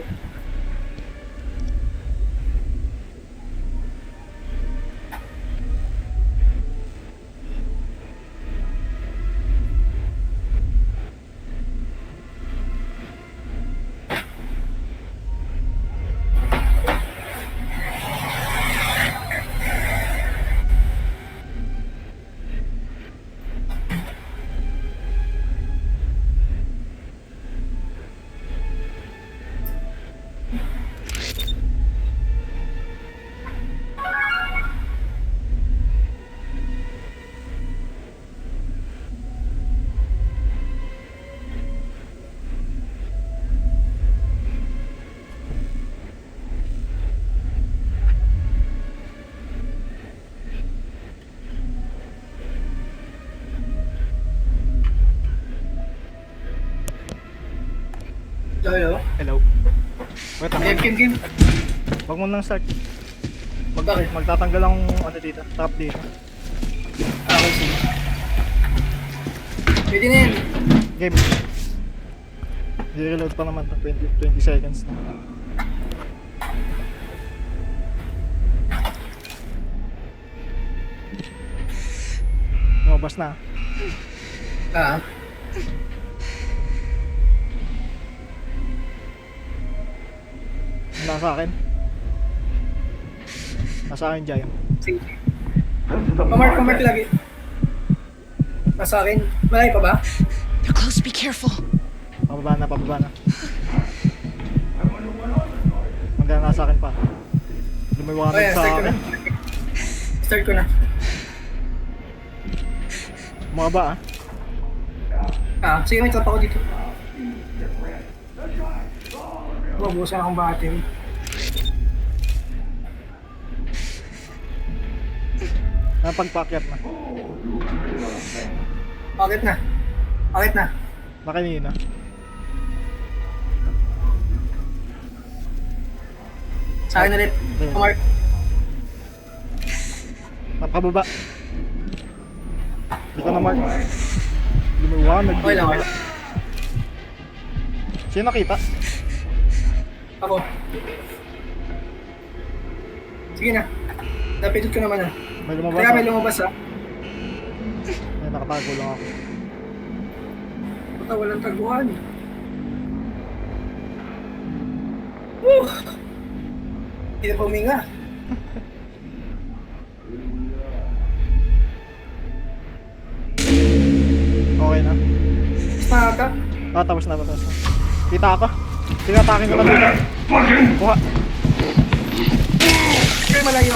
Hello? Hello. Wait lang. Game. Wag mo nang start. Bakit? Magtatanggal ang ano dito, top dito. Okay, sige. Pwede na yan. Game. I-reload pa naman to, 20 seconds na. Lumabas na. Ah, Nasa akin. Nasa akin, Jay. sige. Pamark lagi. Nasa akin. Malay pa ba? They're close. Be careful. Pababa na. Hanggang nasa akin pa. Lumiwanag Oh, yeah, sa start ko na. akin. Start ko na. Mga ba Ah, sige, may trap ako dito. Mabusan akong battery. Napagpakyat na. Bakit na? Makinina. Sa akin ulit. Pamark. Napababa. Hindi ko na mark. Lumiwanag. Okay lang. Sino nakita? Ako. Sige na. Napindot ko naman ah. May lumabas. Kaya may lumabas ah. May nakatago lang ako. Puta, walang taguan. Woo! Hindi na puminga. Okay na. Nakaka. Tapos na. Kita ako. Tinatakin ko lang dito. Kuha. Kaya malayo.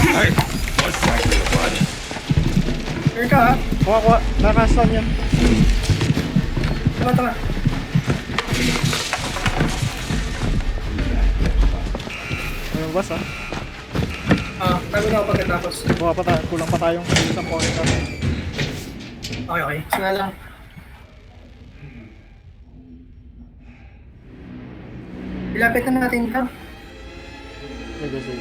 Kaya ka ha. Kuha. Nakastan yan. Tama. May lumabas ha. Ah, tago na ako pagkatapos. Kuha pa tayo. Kulang pa tayong isang point natin. Okay. Sana lang. Ilapit na natin ito. Sige.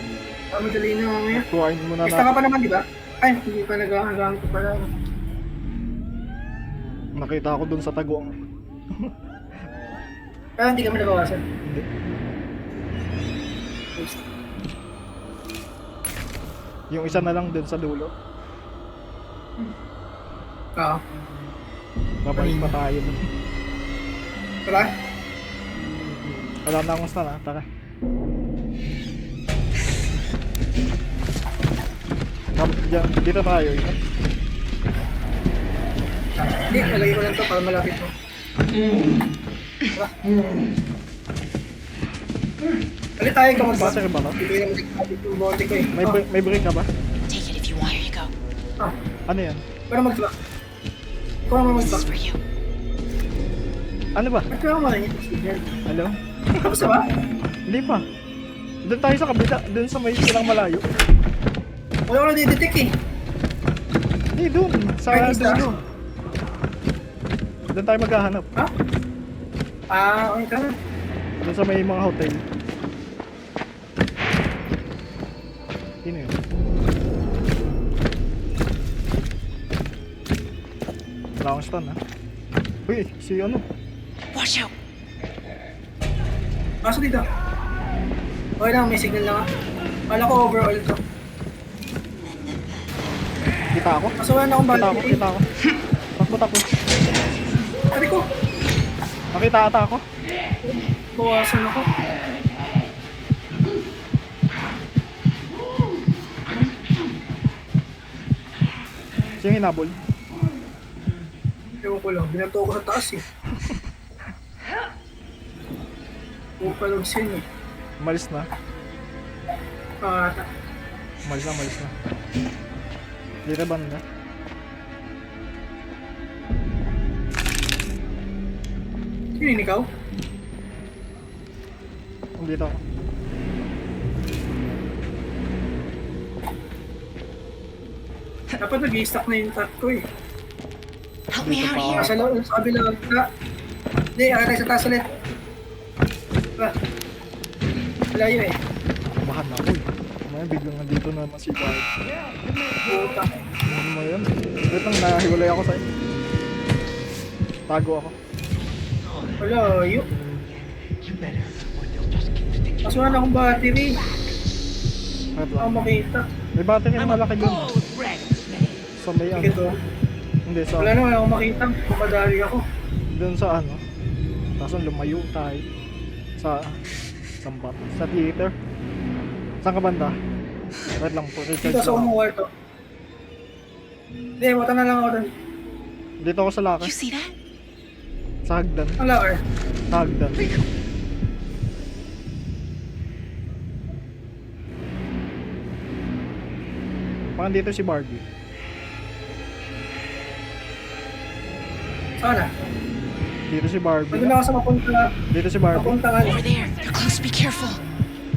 Madali na mamaya. Kuhain muna Basta ka na. pa naman, di ba? Ay, hindi pa nag-hanggang ko pala. Nakita ako dun sa taguang. Kaya hindi kami nabawasan. Hindi. Yung isa na lang dun sa dulo. Oo. Babalik pa tayo dun. Tara. Wala na akong stun ha. Tara. Dito tayo. Ito. Hindi, nalagay ko lang ito para malapit mo. Tara. Balik tayo ka magba. Basta ka ba no? Hindi ko yung magkakabit yung bote ko eh. May break ka ba? Take it if you want. Here you go. Ah, Ano yan? para magba. Ikaw naman This magba. is for you. Ano ba? Ba't ka naman marinig? Hello? Tapos na ba? Hindi pa. Doon tayo sa kabila. Doon sa may silang malayo. Wala ko na-detect eh. Hindi, doon. Sa Ay, isa? dulo. Doon tayo maghahanap. Ha? Ah, okay ka na. Doon sa may mga hotel. Sino yun? Wala akong stun ha. Uy, si ano? Watch out. Kaso dito. Okay lang, may signal lang ah. Kala ko overall to. Kita ako? Kaso wala na akong battery. Kita ako. Takbo. Sabi ko, Nakita ata ako. bawasan ako. Sino hinabol? Ewan ko lang, binato ko sa taas eh. Upalog sin eh. Umalis na. Ah, Umalis na. Dito banda. sino yun ikaw? Dito ako. Dapat nag-i-stack na yung truck ko eh. Help me Dito out pa. here. Nasa loob, sa kabila ka. Hindi, akatay sa taas ulit. Ah. Malayo eh. Kumahan na ako eh. Kumahan, biglang nandito naman si Bart. Puta. Ano mo yun? Wait lang, nahiwalay ako sa'yo. Tago ako. Malayo. Mas wala na akong battery. Wait Ako lang. makita. May battery na malaki dun. Sa may ano. Ito. Hindi, sa... Wala naman ako makita. Pumadali ako. Dun sa ano. Tapos lumayo tayo. Sa theater. Saan ka banda? Wait lang po, recharge Dito sa lang. unang kwarto. Hindi, wata na lang ako dun. Dito ako sa laka. You see that? Sa hagdan. Ang lakar. Sa hagdan. Parang dito si Barbie. Sana. Dito si Barbie. Nandun ako sa papunta. Dito si Barbie. Papunta nga. Over there. They're close. Be careful.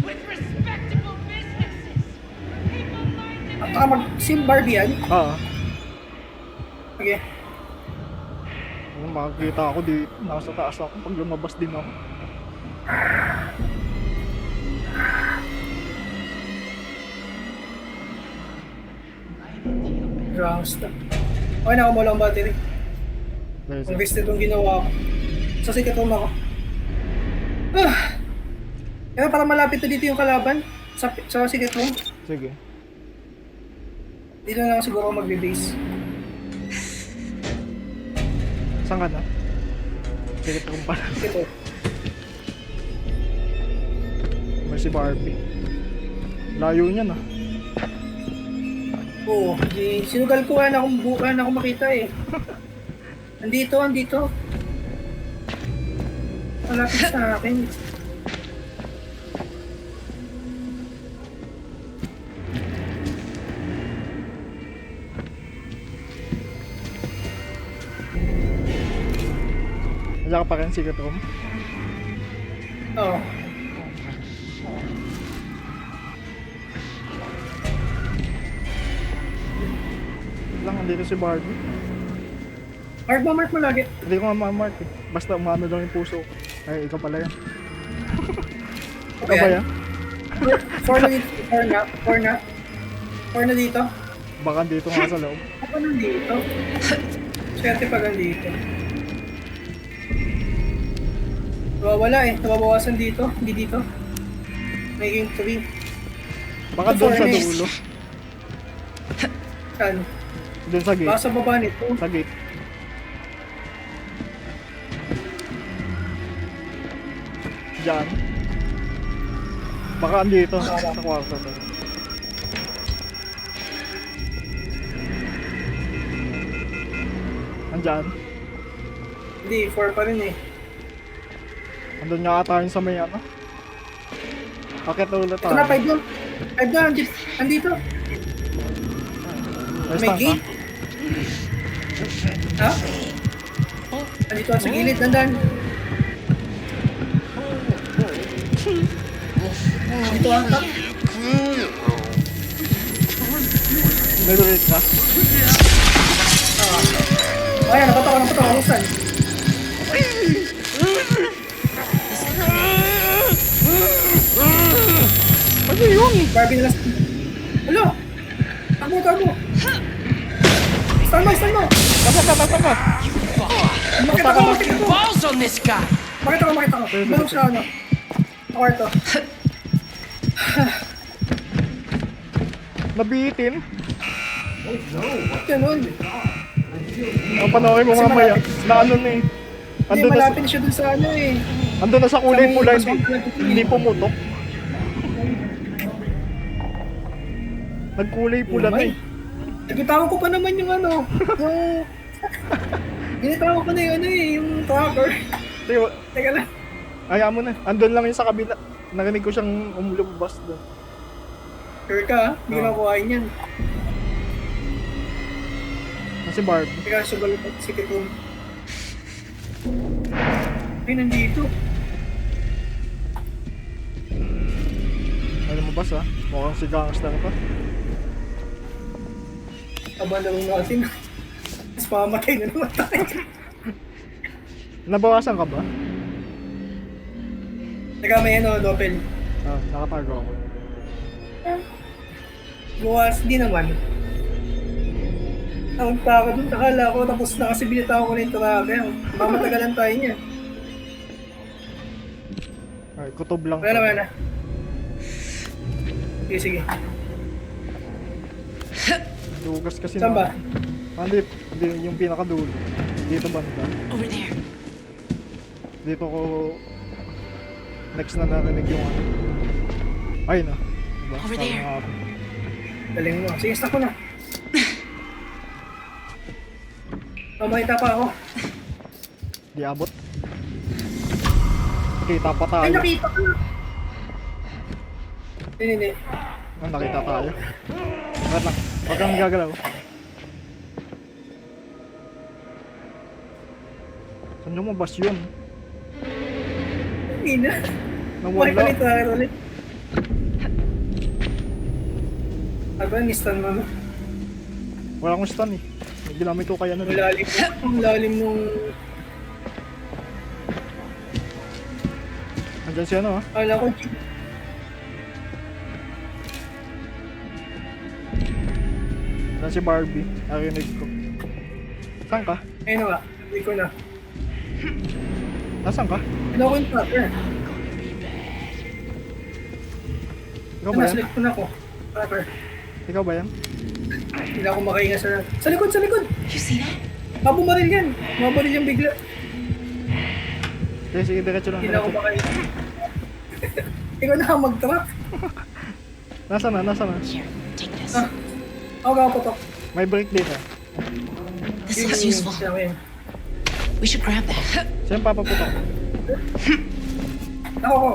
With respectable businesses, people mind At saka mag-sim Barbie yan. Oo. Okay. Ano, makakita ako dito. Nasa taas ako pag lumabas din ako. Drangsta. Okay na, kumula ang battery. There's Ang best itong ginawa ko. Sa sikat ako. Ah! Kaya para malapit na dito yung kalaban. Sa sikat mo. Sige. Dito na lang siguro ako magbe-base. Saan ka na? Sige, kung pala. Ito. May si Barbie. Layo niya na. Oo. Sinugal ko na akong bukan ako makita eh. Andito. Malapit sa akin. Wala ka pa rin secret room? Oo. Lang, andito si Barbie. Mark mo lagi. Hindi ko nga ma-mark eh. Basta umano lang yung puso ko. Ay, ikaw pala yan. Ikaw ba yan? 4 na dito. 4 na dito. Baka dito nga sa loob. Ako nandito. Swerte pag nandito. Wala eh. Nababawasan dito. Hindi dito. Naging 3. Baka doon sa dulo. Saan? Doon sa Baka gate. sa baba nito. Sa gate. Diyan. Baka andito. Sa kwarto. Andyan. Hindi, 4 pa rin eh. Andun nga ata yun sa may ano. Akit na ulit Ito na, tayo. 5 na. Andito. May stand gate. Ha? Andito sa gilid, nandan. Dito ang top. Nag-rate ka. Ayan, napatok. Alusan. Ano yun? Barbie na lang. Alo! Takbo! Stand mo! Tama. Makita ko! Balls on this guy! Makita ko! Balong sa ano. Sa kwarto. Nabitin. Ganun. Ang panoorin mo Kasi mamaya. malapit. Na ano na eh. Hindi, Andun na, malapit na siya dun sa ano eh. andun na sa kulay Sa pula, may- hindi pumutok. Nagkulay pula na eh. Nagitawan ko pa naman yung ano. Yung... Ginitawan ko na yung ano eh. Yung tracker. Tayo, Teka lang. ayaw mo na. Andun lang yung sa kabila. Narinig ko siyang umulubas doon. Sure ka ha? Hindi ko Oo. nakuhain yan. Kasi Barbie. Teka, sugal ko. Sikit room. Ay, nandito. Ano mo ba sa? Mukhang si gangster pa. Aba na lang natin. Tapos mamamatay na naman tayo. Nabawasan ka ba? Teka, may ano, Doppel. Ah, nakatago ako. Bukas, di naman. Tawag pa ako dun, akala ko tapos na kasi binitaw ko na yung tracker. Baka matagalan tayo niya. Ay, kutob lang. Wala naman na. Sige, sige. Dugas kasi Saan ba? Hindi, yung pinakadulo. Dito banda. Over there. Dito ko next na narinig yung ano. Ay na. Diba? Over there. Galing mo. Sige, stop ko na. Pamakita pa ako. Di abot. Kita pa tayo. Ay, nakita ko na. Hindi. Ah, nakita tayo. Wait lang. Huwag kang gagalaw. Saan lumabas yun? Hindi na. Nawala. Buhay pa rin tracker ulit. Aba, ni-stun mo na. Wala akong stun eh. May ginamit ko kaya na rin. Ang lalim nung... Andyan si ano ha? Kala ko, Andyan si Barbie. Narinig ko. Saan ka? ayun nga. Hindi ko na. Nasaan ka? Hindi ako yung tracker. Ikaw ba yan? Nasa likod na ako. Tracker. Ikaw ba yan? Hindi na ako makahinga sa... Sa likod, sa likod! You see that? Bumaril yan. Bumaril yung bigla. Sige, sige, diretso lang. Hindi na ako Diretso. makahinga. Ikaw na ang mag-trap. Nasaan na? Nasaan na? Here, take this. Ah, ako kapatok. May break dito. This looks useful. We should grab that. Saan papaputok? Ako ko.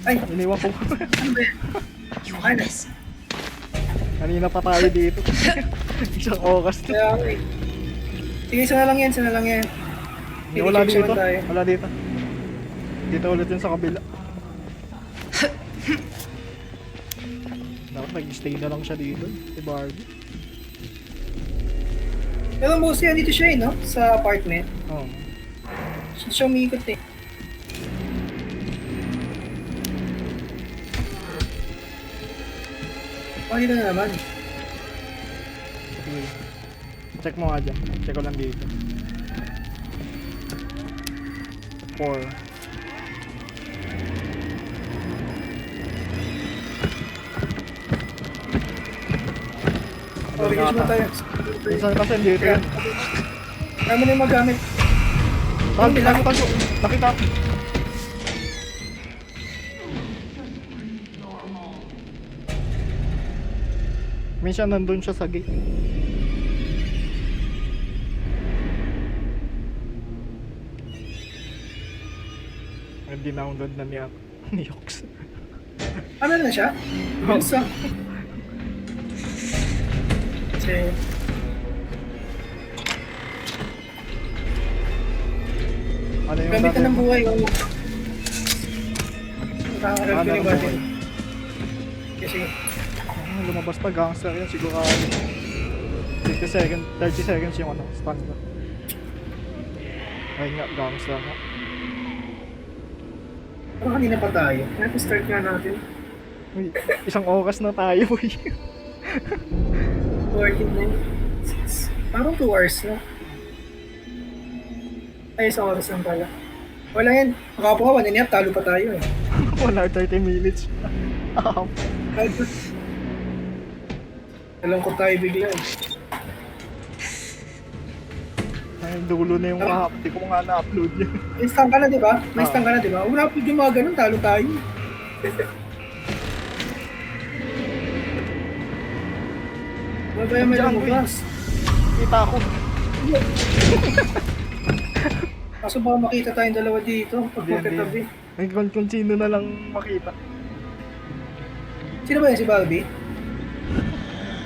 Ay, Iniwan ko. ano ba yan? You want this? Kanina pa tayo dito. Isang oras na. Kaya ako eh. Sige, isa na lang yan, isa na lang yan. Hindi, wala Pili-check dito. naman tayo. Wala dito. Dito ulit yun sa kabila. Dapat nag-stay na lang siya dito. Si Barbie. Pero mostly, dito siya eh, no? Sa apartment. Oo. Siya umikot eh. Dito na naman. Sige. Check mo nga dyan. Check ko lang dito. 4. Okay, gusto mo tayo. Minsan kasi dito yun. Kaya mo na yung magamit. Nakita ko. Nakita ko. Minsan nandun siya sa gate. Ang dinownload na niya ni Yox. Ano na siya? Bilsa. Kasi... Ano yung Gamit ka dati? ng buhay o... Nakakarap Ano ko ni ang Bate. buhay? Kasi... Lumabas pa gangster yan siguro. 30 seconds yung ano, stun ko. Ayun nga, gangster nga. Parang kanina pa tayo. Natin start nga natin. Uy, isang oras na tayo uy. 14 na yun. Parang 2 hours na. Ay, isang oras lang pala. Wala yan. Makapo ka, 1 and a half, talo pa tayo eh. 1 hour 30 minutes. Nalungkot tayo bigla eh. Ay, dulo na yung kahap. Hindi ko nga na-upload yun. May stang ka na, di ba? May stang ka na, di ba? Huwag na-upload yung mga ganun, talo tayo. Wala ba yung may Diyan, lumabas? Kita ko. Kaso baka makita tayong dalawa dito. Pag Hindi, magkatabi. Ay, kung sino na lang makita. Sino ba yan? Si Barbie?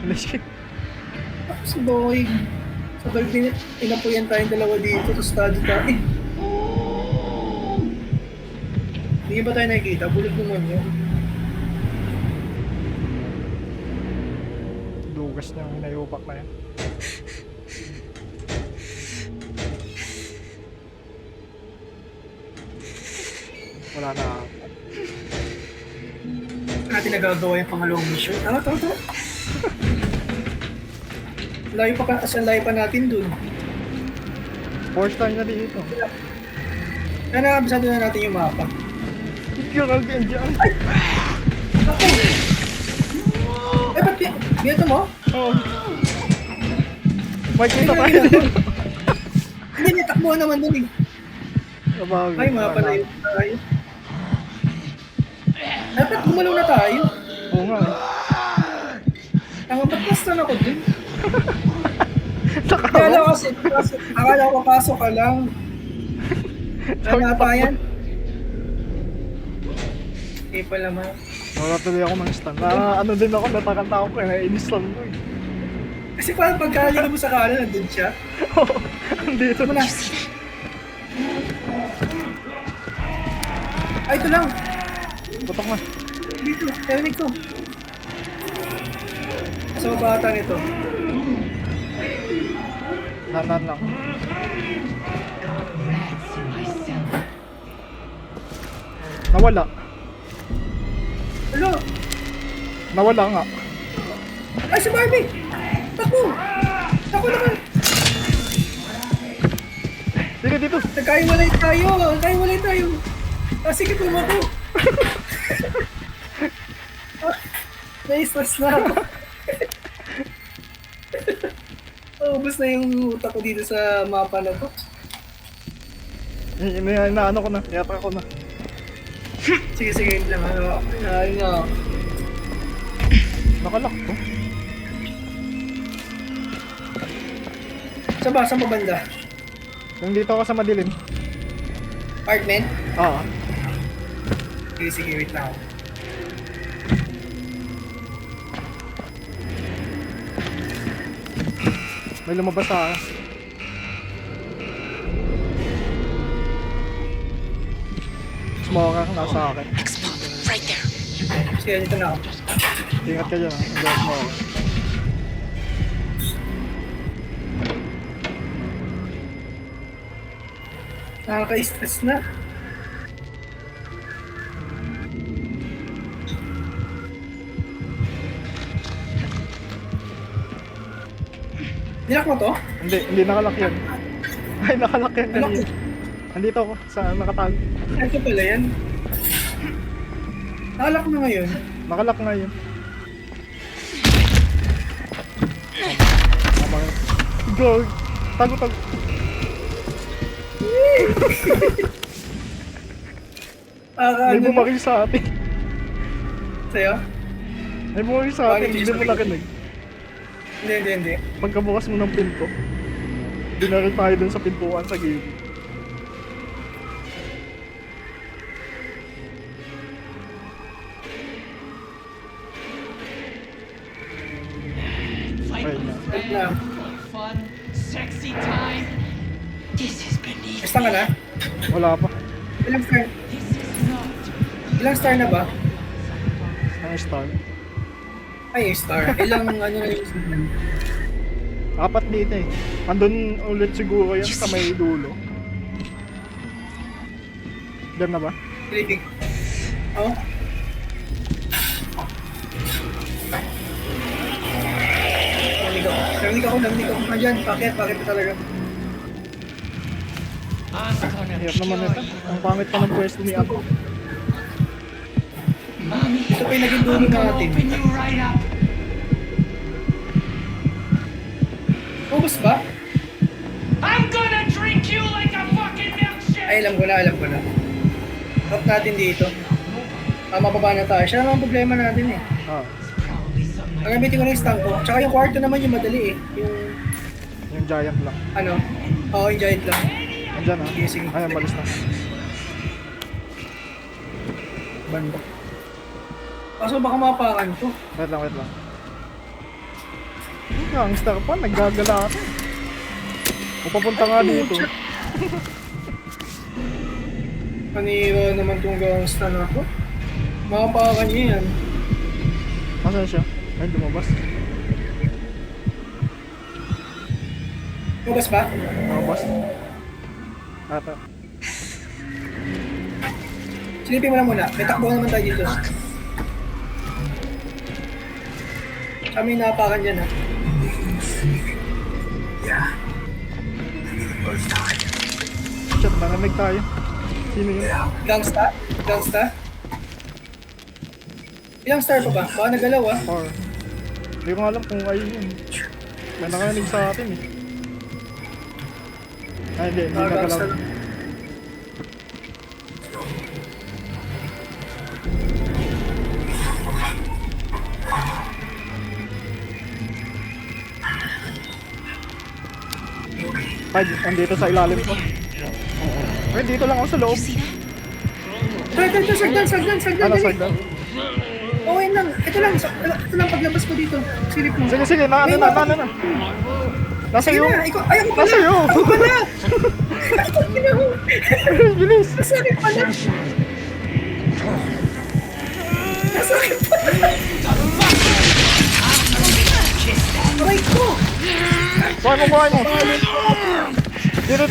Ano siya? Si Boy. Sa Barbie, inapuyan tayong dalawa dito. Tapos study tayo. Hindi ba tayo nakikita? Bulit naman yun. Dugas niya yung inayupak na yan. Wala na. nagagawa yung pangalawang mission. Tara. Layo pa natin dun. Fourth time na dito. Kaya nakabisado na natin yung mapa. Yung again dyan. Ako! Ba't binato mo? Oo. May kita Ay, tayo binato. dun. Hindi, may takbo naman dun eh. Sabagay. Ay, mapa na yun tayo. Dapat gumalaw na tayo. Oo nga eh. Ang ba't basta na ako dun? Saka Akala ko kasi, akala ko pasok ka lang. Ano nga yan? Okay pala ma. wala tuloy ako ng stand. Ano din ako, natakanta ako kaya in-stand ko eh. Kasi parang pagkaliga mo sa kanan, nandun siya. Oo, andito Ano na? Ay, ito lang. Putok na. Dito, narinig ko. Sa bata nito. Nanan lang. Nawala. Ano? Nawala nga. Ay, si Barbie! Ako! Ako naman! Sige dito. Nagkaiwalay tayo! Ah, sige, tumakbo! Ah, nai-stress na ako. Ubus na yung utak ko dito sa mapa na to. Inaano ko na. Yata ko na. Sige, yun lang. Ano? Nakalock to. Saan ba banda? Nandito ako sa madilim. Apartment? Oo. Sige, wait lang. May lumabas sa akin. Smoker nasa akin. Explode right there. Sige, dito na ako. Ingat ka dyan ah. Hindi ako smoker. Nakaka-stress na. Nilak mo to? Hindi nakalock yan. Ay, nakalock yan Lock. kanina. Nandito ako sa nakatag. Ito pala yan. Nakalak na ngayon. Nakalock nga yun. Tama yun. Go! Tago. May Ano? bumakil sa atin. Sa'yo? May bumakil sa atin. Bakit? Hindi mo nakinig. Hindi. Pagkabukas mo ng pinto, dinaril tayo dun sa pintuan sa gilid. Fight Ayun na. Wait na. fun, sexy time. This is beneath. Basta ka na? Wala pa. Ilang star? This is not. Ilang star na ba? Ang star. Ay, star. Ilang ano na yung season? Apat dito eh. Andun ulit siguro yan sa may dulo. Diyan na ba? Sleeping. Oh? Narinig ako. Ayan, bakit pa talaga? I'm gonna Hirap naman ito. Ang pangit pa ng pwesto ni Ako. Ito pa yung naging dulo natin. open you right up. Ubus ba? I'm gonna drink you like a fucking milkshake. Ay, alam ko na. Top natin dito. Mababa na tayo. Siya naman ang problema natin eh. Ah, Probably something. Gagamitin ko na yung stand ko. Tsaka yung kwarto naman yung madali eh. yung giant lang. Ano? Oo, yung giant lang. Andyan ah. Sige. Ayan, malis na. Banda. Kaso baka mapakan to. Wait lang. Ang star pa, naggagala ako. Papunta nga dito. Kanira naman tong gangsta na to. Mapakan niya yan. Asan siya? Ay, lumabas. Ubus ba? Lumabas. Ata. Silipin mo na muna. May takbo naman tayo dito. Kami napakan dyan ha. Shit, nanamig tayo. Sino yun? Gangsta? Gangsta? Ilang star pa ba? Baka nagalaw ah. Or, hindi ko alam kung ayun yun. May nakarinig sa atin eh. Ay, hindi Gangsta nagalaw. lang. Ay, andito sa ilalim ko. Ay, dito lang ako sa loob. You see that? Ito, sagdan, Ano, dali. sagdan? Okay lang, ito lang paglabas ko dito. Silip mo. Sige, na. Nasa Sige iyo. na, ikaw, ayaw ko pala. Nasa iyo. Ako pala. Bilis. Nasakit pala. Nasakit pala. Aray ko. Buhay mo. Dito.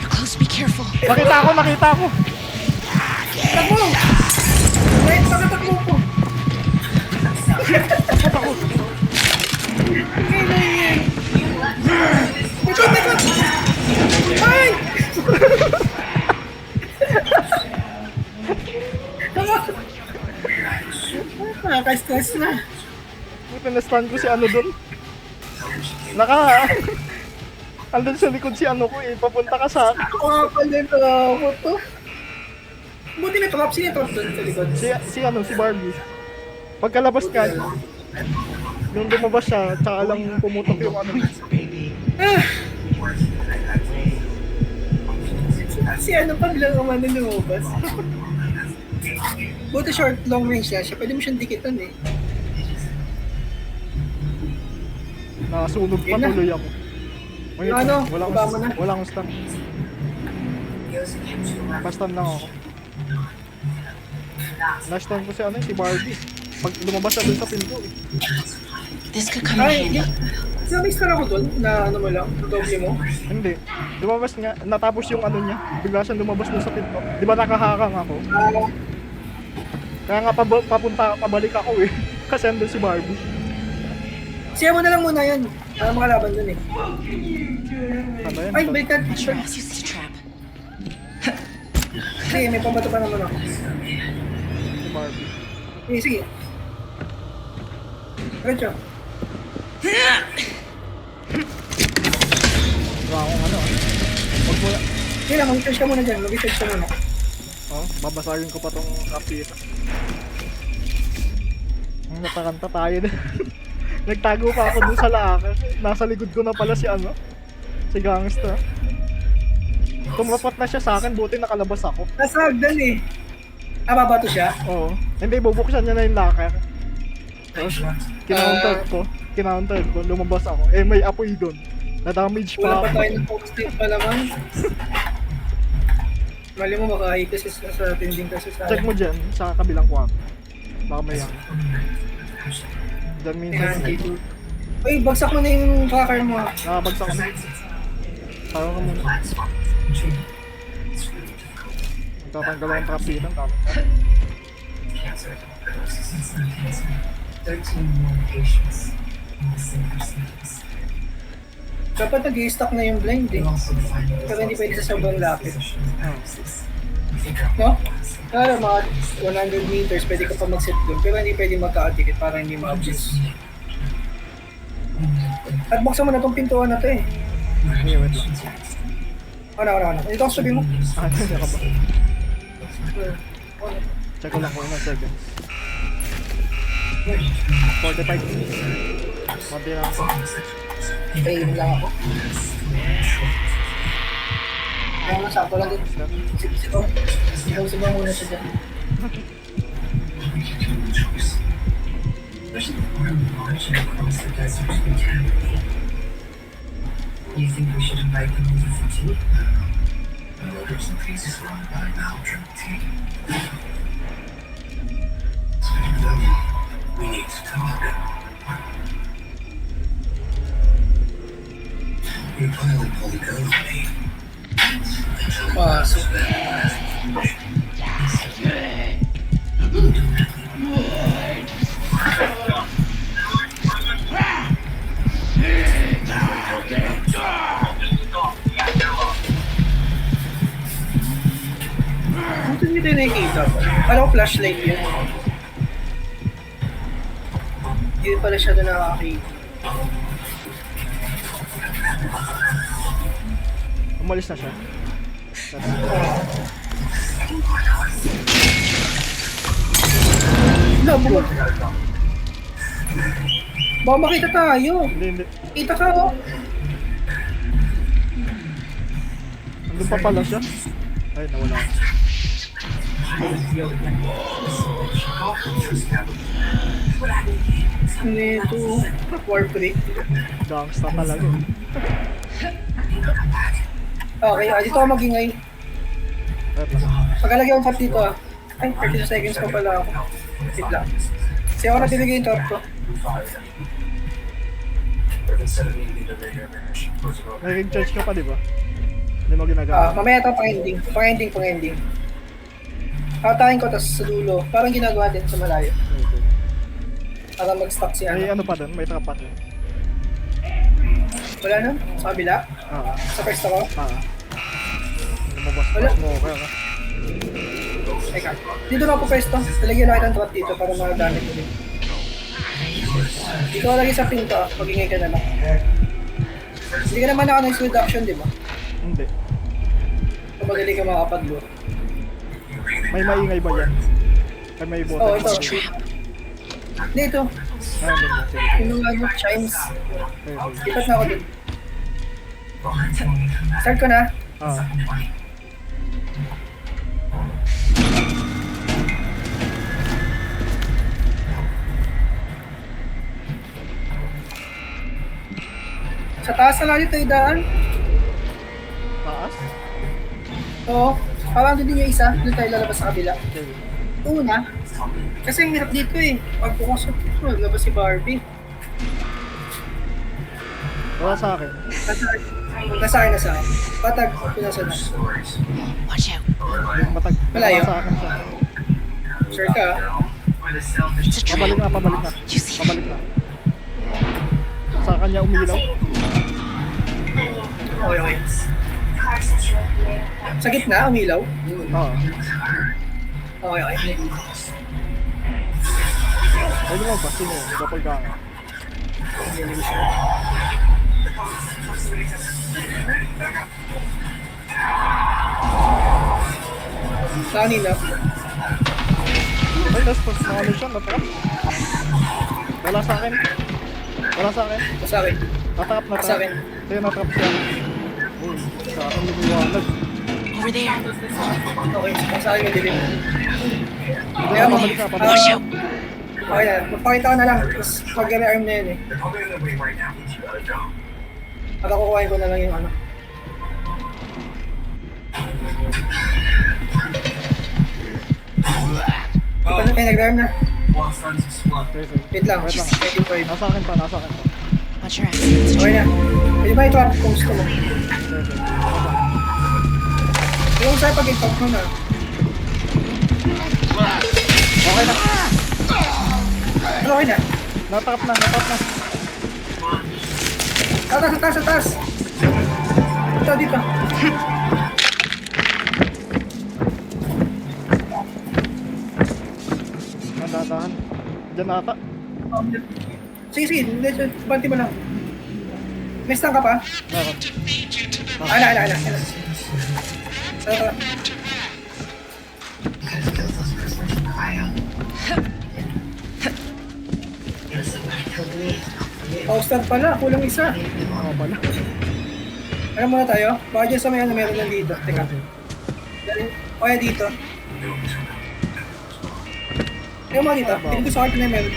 Close, be careful. Nakita ko. Takbo. Wait, pakatakbo ko. Okay na yan. Teka. Ay! Nakaka-stress na. Pinastand ko si ano dun. Andun sa likod si ano ko eh. Papunta ka sa akin. Ako nga pala na to. Buti na trap. Sino yung trap doon sa likod? Si Barbie. Pagkalabas ka, nung lumabas siya, tsaka lang pumutok yung ano. Ah! Si ano pa bilang umano lumabas. Buti short long range na siya. Pwede mo siyang dikitan eh. Nasunog pa Yun na. tuloy ako. Wait, Ano? Baba mo na. Walang stun. Pa-stun lang ako. Na-stun ko si Barbie. Pag lumabas siya dun sa pinto eh. This could come in Ay, handy. may star ako doon na ano mo lang, doble mo. Hindi. Lumabas nga, natapos yung ano niya. Bigla siyang lumabas dun sa pinto. Di ba nakahakang ako? Ah, Kaya nga pabalik ako eh. Kasi andun si Barbie. siya mo na lang muna yan. Para makalaban dun eh. Ano yan? Ay, baliktad. Sure, let's use this trap. Sige, may pambato pa naman ako. Si Barbie. Sige. Diretso. Wala akong ano ah. Huwag mo na. Sige lang, mag-search ka muna dyan. Mag-search ka muna. Oh, babasagin ko pa tong kapita. Nataranta tayo na. Nagtago pa ako dun sa laaka. Nasa likod ko na pala si ano. Si gangsta. Tumapat na siya sa akin, buti nakalabas ako. Nasa hagdan eh. Ah, babato siya? Oo. Hindi, bubuksan niya na yung locker. Tapos, kinounter ko, lumabas ako. Eh, may apoy doon. Na-damage Wala pa pa ako. tayo ng post-it pa naman. Mali mo makahi kasi sa tinding kasi sa... Check mo dyan, sa kabilang kwarto. Baka may yan. Dyan minsan. Uy, bagsak mo na yung hacker mo. Nakabagsak na. Tayo ka muna. Magtatanggal akong trap dito. Tama. 13 more patients in the same procedures. Dapat nag-i-stock na yung blind eh. We also find Pero hindi pwede sa sobrang lapit. analysis. We figure out No? Kaya mga 100 meters pwede ka pa mag-set doon. Pero hindi pwede magka-adikit para hindi ma-abuse. At buksan mo na tong pintuan na to eh. Hey, wait lang. Ano. Ito ang sabi mo. Ah, nandiyan ka ba? Check ko lang kung ilang seconds. 45 minutes. Mati na ako. Ayun lang ako. Kaya nga, sakto lang din. Sigaw muna siya dyan. You think we should invite them over for tea? Well, there's some cases wrong by now, tea. We need to talk. You're finally pulled a gun on me. Pasok. Hindi tayo nakikita. Alam ko flashlight yun. Hindi pala siya doon nakakita. Umalis na siya. Wala, bukod. Baka makita tayo. Hindi. Kita ka, oh. Andun pa pala siya. Ay, nawala. Ano ito? Warframe. Gangsta talaga. Eh. Okay, dito ako magingay. Wait lang. Pagkalagay ang top dito, ah. Ay, 32 seconds pa pala ako. Wait lang. Kasi ako na binigay yung top ko. Nag-charge ka pa, di ba? Hindi mo ginagawa. Mamaya ito pang-ending. Katayin ko, tapos sa dulo. Parang ginagawa din sa malayo. Okay. Para mag-stop si May ano. ano pa doon? May trap pa doon. Wala na? Sa kabila? Sa first ako? Lumabas Wala. pa mo, kaya ka. Teka. Dito na ako pwesto. Talagyan na kitang trap dito para magagamit ko din. Dito ko lagi sa pinto, pag-ingay ka na lang. Hindi ka naman naka-noise reduction, di ba? Hindi. Kung madali ka makapadlo. May maingay ba yan? Ay, may button. Oo, ito. Hindi, ito. Doon na. Sige. Yung ano, chimes. Okay. Lipat na ako dun. Start ko na. Sa taas na lang dito yung daan. Taas? Oo. Parang doon din yung isa. Doon tayo lalabas sa kabila. Okay. Una. Kasi ang hirap dito eh. Pag pumasok dito, labas si Barbie. Wala sa akin. Nasa akin. Patag, pinasa na. Watch out. Yung matag. Malayo. Wala sa akin siya. Sure ka? It's a trap. Pabalik na. You see Pabalik na. Sa kanya umilaw. Okay. Sa gitna, umilaw. Oo. Okay. Pwede mo ba? Sino yun? Doppelganger. Sa kanina. Ay, tapos na ano siya, natrap. Wala sa akin. Sa akin. Natrap. Sa akin. Kaya natrap siya. Uy, sa akin lumiwanag. over there. Okay, sa akin yung dilim. Kaya pabalik na, pabalik. Watch out. Okay na, magpakita ka na lang. Tapos mag-rearm na yun eh. At ako kukuhain ko na lang yung ano. Paano kayo nag-rearm na? Okay. Wait lang. Wait lang. Waiting for it. Nasa akin pa. Watch your ass. It's a Okay trap. na. Pwede ba ito kung gusto mo? Yung sa'yo pag-impact mo na. Okay na. Ano okay na? Natrap na. Sa taas! Ito, dito. Nadadahan. Diyan ata. Sige, banti mo lang. May stun ka pa? Meron. Ala. Stun pala, kulang isa. Oo pala. Ano muna tayo? Baka dyan sa may ano meron lang dito. Teka. Kaya dito. Ayaw mo dito. Hindi ko sa akin na meron.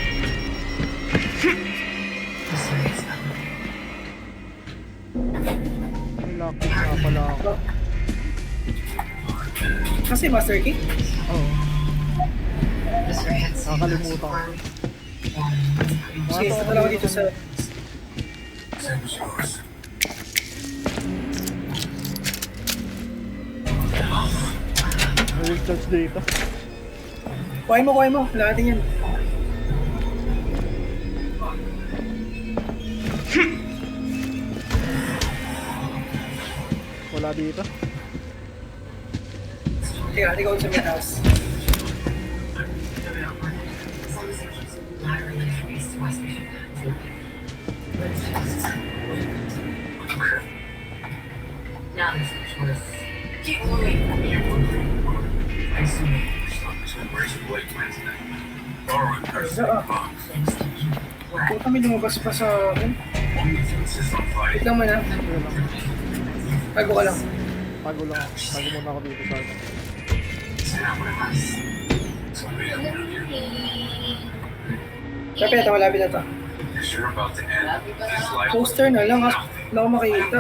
May lockpick nga pala ako. Kasi Master Key. Oo. Nakakalimutan ko. Sige, sa talaga dito sa... May recharge data. Kuhain mo. Wala natin yan. Wala dito. Teka, ikaw sa may taas. Now this is worth. Keep moving. I see. Huwag kami lumabas pa sa akin. Wait lang muna. Tago ka lang. Tago lang ako. Tago muna ako dito sa akin. Pepe, ito malapit na to. Poster na lang ha. Wala ko makikita.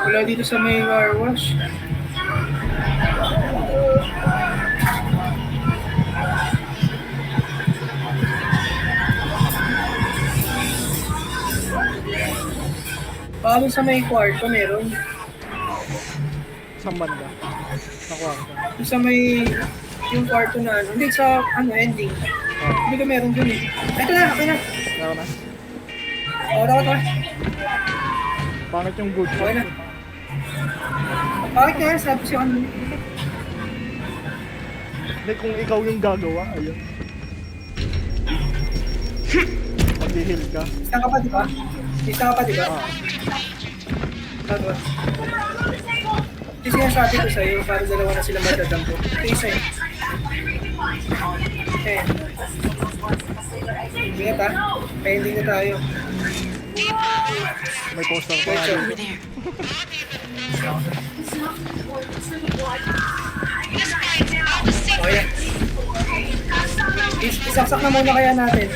Wala dito sa may car wash. Paano sa may kwarto meron? Saan banda? Nakuha ko. Yung sa may yung kwarto na ano. Hindi sa ano ending. Hindi ka meron dun eh. Ito na, okay na. Meron na. Tara. Pangit yung good Okay na. shot. Bakit kaya sabi siya ano? Hindi, kung ikaw yung gagawa, ayun. Mag-heal ka. Isa ka pa diba? Isa ka pa diba? Tago. Ito sinasabi ko sa'yo para dalawa na sila magdadampo. Ito isa eh. Okay. Ingat ha. Pending na tayo. May poster pa nga Question. Over dito. there. Okay na. Isaksak na muna kaya natin.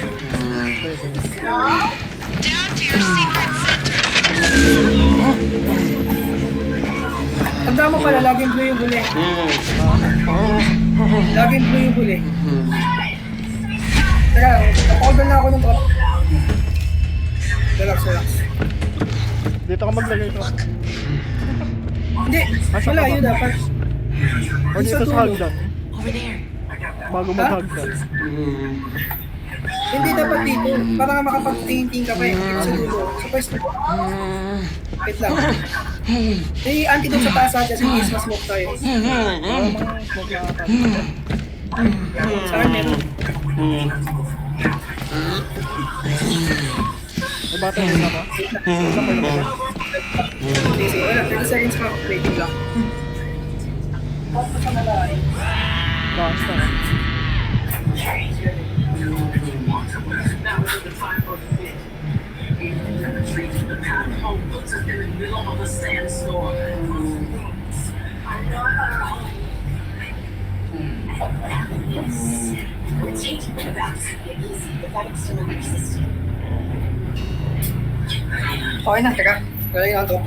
Tanda mo pala, laging blue yung huli. Laging blue yung huli. Teka, napakuldan na ako ng top. Relax. Dito ka maglagay ito. Hindi, wala yun dapat. O dito sa hagdan. Over there. Bago mag-hagdan. Hindi dapat dito. Para nga makapagtingin-tingin ka pa eh. Dito sa dulo. Sa pwesto. Wait lang. May antidote sa taas natin. Sige, mas smoke tayo. Wala mga smoke na ata. Sa akin meron. May batang rin ako. Isa pa yung mga. Sige, wala. 30 seconds pa. Waiting lang. Gangsta na. Okay na, teka. Lalagyan lang to.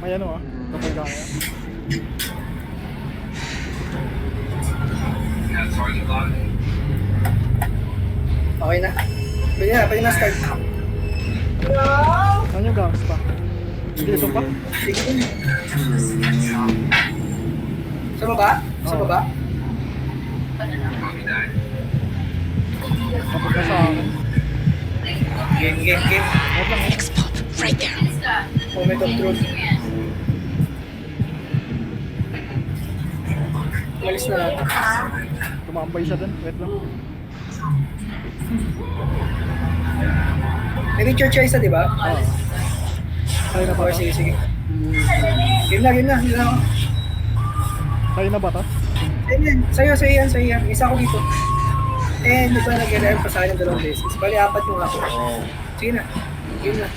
May ano ah. Kapag kaya. Okay na. Pwede na start. Saan yung gangsta? Dito pa? Sige. Sa baba? Sa baba? Kapag ka sa akin. Game. Wait lang eh. Next pop. Right there. Moment of truth. Malis na natin. Tumambay siya dun. Wait lang. May picture choice na, di ba? Ah. Tayo na ba Okay, to? sige. Game na. Game na ako. Tayo na ba to? Ayan, sa'yo yan. Isa ko dito. And ito na nag-alarm pa sa akin ng 2 beses. Bali, 4 yung ako. Sige na. Game na.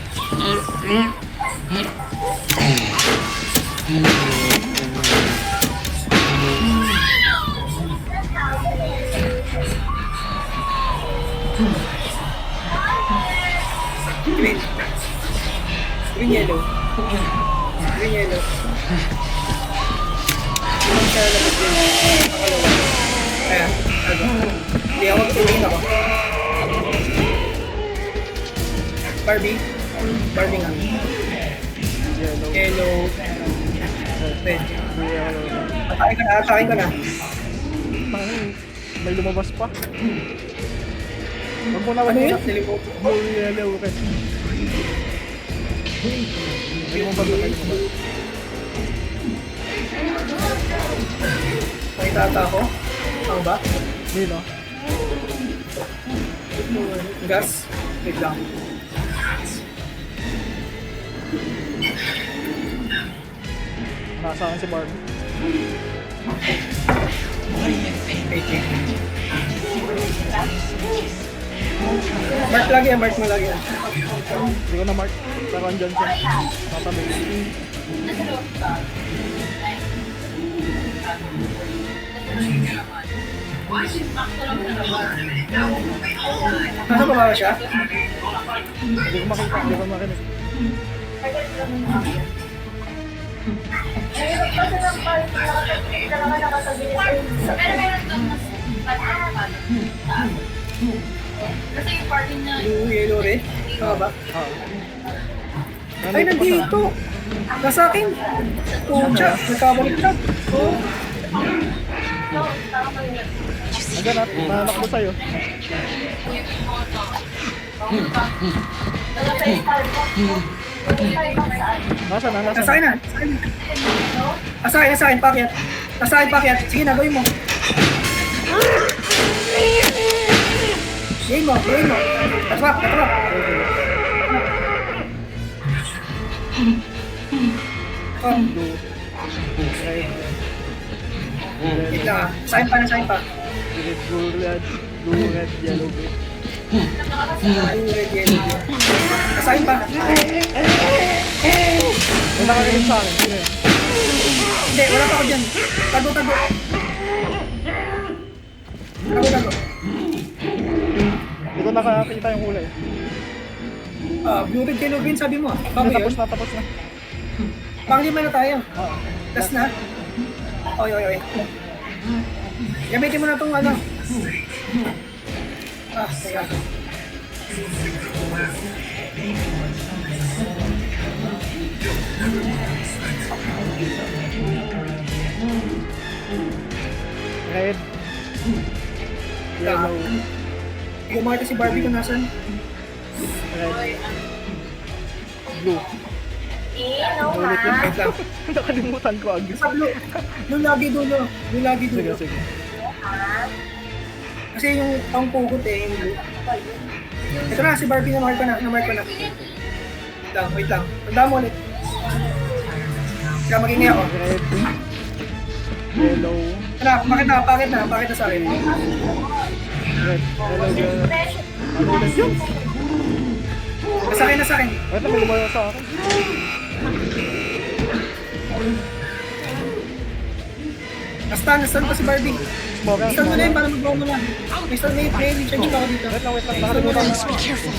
Green yellow. Ilang siya lang din. Ayan. Ano? Hindi ako tutuloyin ako. Barbie. Barbie nga. Yellow. Yellow. Red. Blue, yellow. Atakin ko na, atakin ko na. Tangin, may lumabas pa. Wag mo na, wag Ano mo yun? na. Nilimutan ko. Blue, yellow, red. May lumabas na, may lumabas. Nakita ata ako. Ano ba? Hindi, no? Gas. Wait lang. Nasaan si Barbie? Wait, wait. Mark lagi yan, mark mo lagi yan. Hindi ko na mark. Pero andyan siya. Tatabi. Nasa baba ba siya? Hindi ko makita. Hindi ko marinig. Blue, yellow, red. Tama ba? Ah. Ay, nandito! Nasa akin! Pucha, nagkabalik ka. Oh. Andyan na. Nanakbo sa'yo. Nasaan na? Nasaan Nasa akin na. Nasa akin, pakyat. Nasa akin, pakyat. Sige na, gawin mo. Gawin mo, gawin mo. Tatrap, tatrap. Oh, Blue. Red. wait lang ah. Nasa akin pa, nasa akin pa. Red, blue, red. Blue, red, yellow, green. Blue, red, yellow, blue. Nasa akin pa. May nakarinig sa akin. Sino yun? Hindi, wala pa ako dyan. Tago, tago. Tago, tago. Hindi ko nakakita yung kulay. Blue, red, yellow, green, sabi mo ah. Bago Hindi, yun. tapos na, tapos na. Panglima na tayo. Ah. Last na. Oy, oy, oy. Gamitin mo na itong ano. Teka. Red. Yellow. Hindi ko makita si Barbie kung nasan. Red. Blue. Ulit yun. Wait lang. Nakalimutan ko agad. Sa blue. Yung lagi dulo. Yung lagi Sige, dulo. sige. Kasi yung ang pugot eh, yung blue. Ito na, si Barbie na-mark ko na. Na-mark ko na. Wait lang, wait lang. Tanda mo ulit. Kaya maging ako. Red. Yellow. Ano, bakit na sa akin. Red. Yellow. Yellow. Ano ulit yun? Nasa akin, nasa akin. Ito, may lumayo sa akin. Nastan pa si Barbie. Smoker. Stun mo na yun para mag-go mo na. May stun na yun, may change ako dito. Wait lang, wait lang. Nakalimutan Please ko. be careful.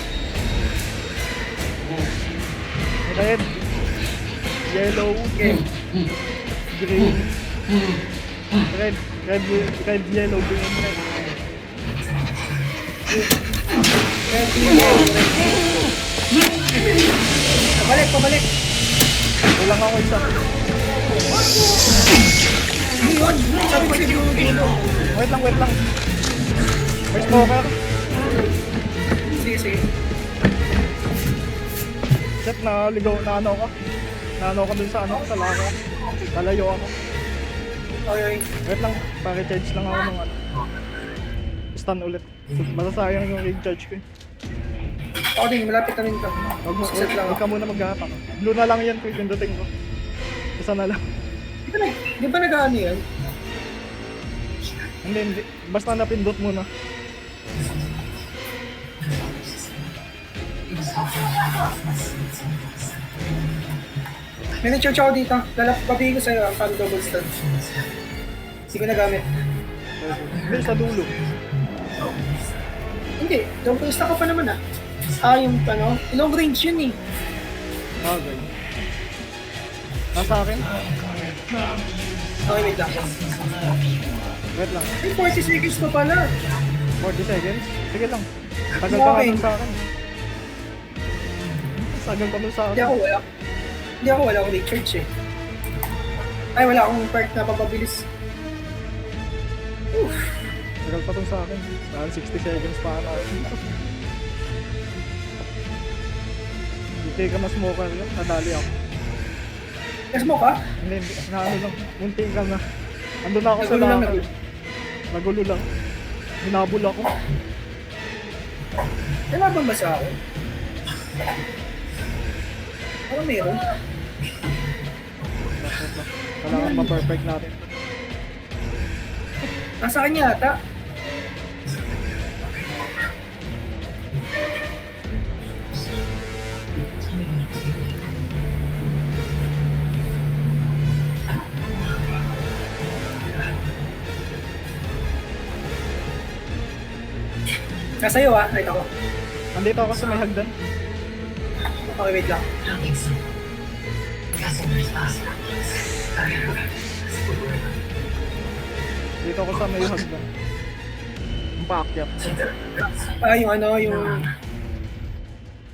Red. Yellow. Okay. Green. Red. Red, red, yellow, green, red. Pabalik. Kulang ako isa. Hindi yun. Sabi ko si Bruno. Wait lang, wait lang. May smoker. Sige. Set na ligaw na ano ka. Na ano ka dun sa ano, sa lako. Lalayo ako. Okay. Wait lang, pa-recharge lang ako ng ano. Stun ulit. Masasayang yung recharge ko eh. Ako din, malapit na rin ito. Set lang Huwag ako. ka muna maghahapak. Blue na lang yan kung pindutin ko. Isa na lang. Di ba nag-ano yan? Hindi. Basta napindot muna. May na-charge ako dito. Pabihin ko sa'yo ang fan double stun. Hindi ko nagamit. Hindi, sa dulo. Hindi, double stun ko pa naman ah. Yung ano, long range yun eh. Okay. Nasa akin? Okay, wait lang. Wait lang. May 40 seconds pa pala. 40 seconds? Sige lang. Tagal ka nga Okay. dun sa akin. Tagal ka dun sa Hindi akin. ako wala. Hindi ako wala akong recharge eh. Ay, wala akong perk na papabilis. Tagal pa dun sa akin. Dahil 60 seconds pa na. Hindi ka na smoker yun. Nadali ako. Yes mo ka? Hindi, na ano lang. Munti ka na. Andun na ako sa Nagulo lang, lakad. Nagulo lang. Hinabol ako. Nalaban ba sa akin? Parang meron. Kailangan ma-perfect natin. Nasa kanya ata. Nasa iyo ah, right ako. Andito ako sa may hagdan. Okay, wait lang. Nothing so. Customers ask. Dito ako sa may hagdan. Yung paakyat. Ah, yung ano, yung...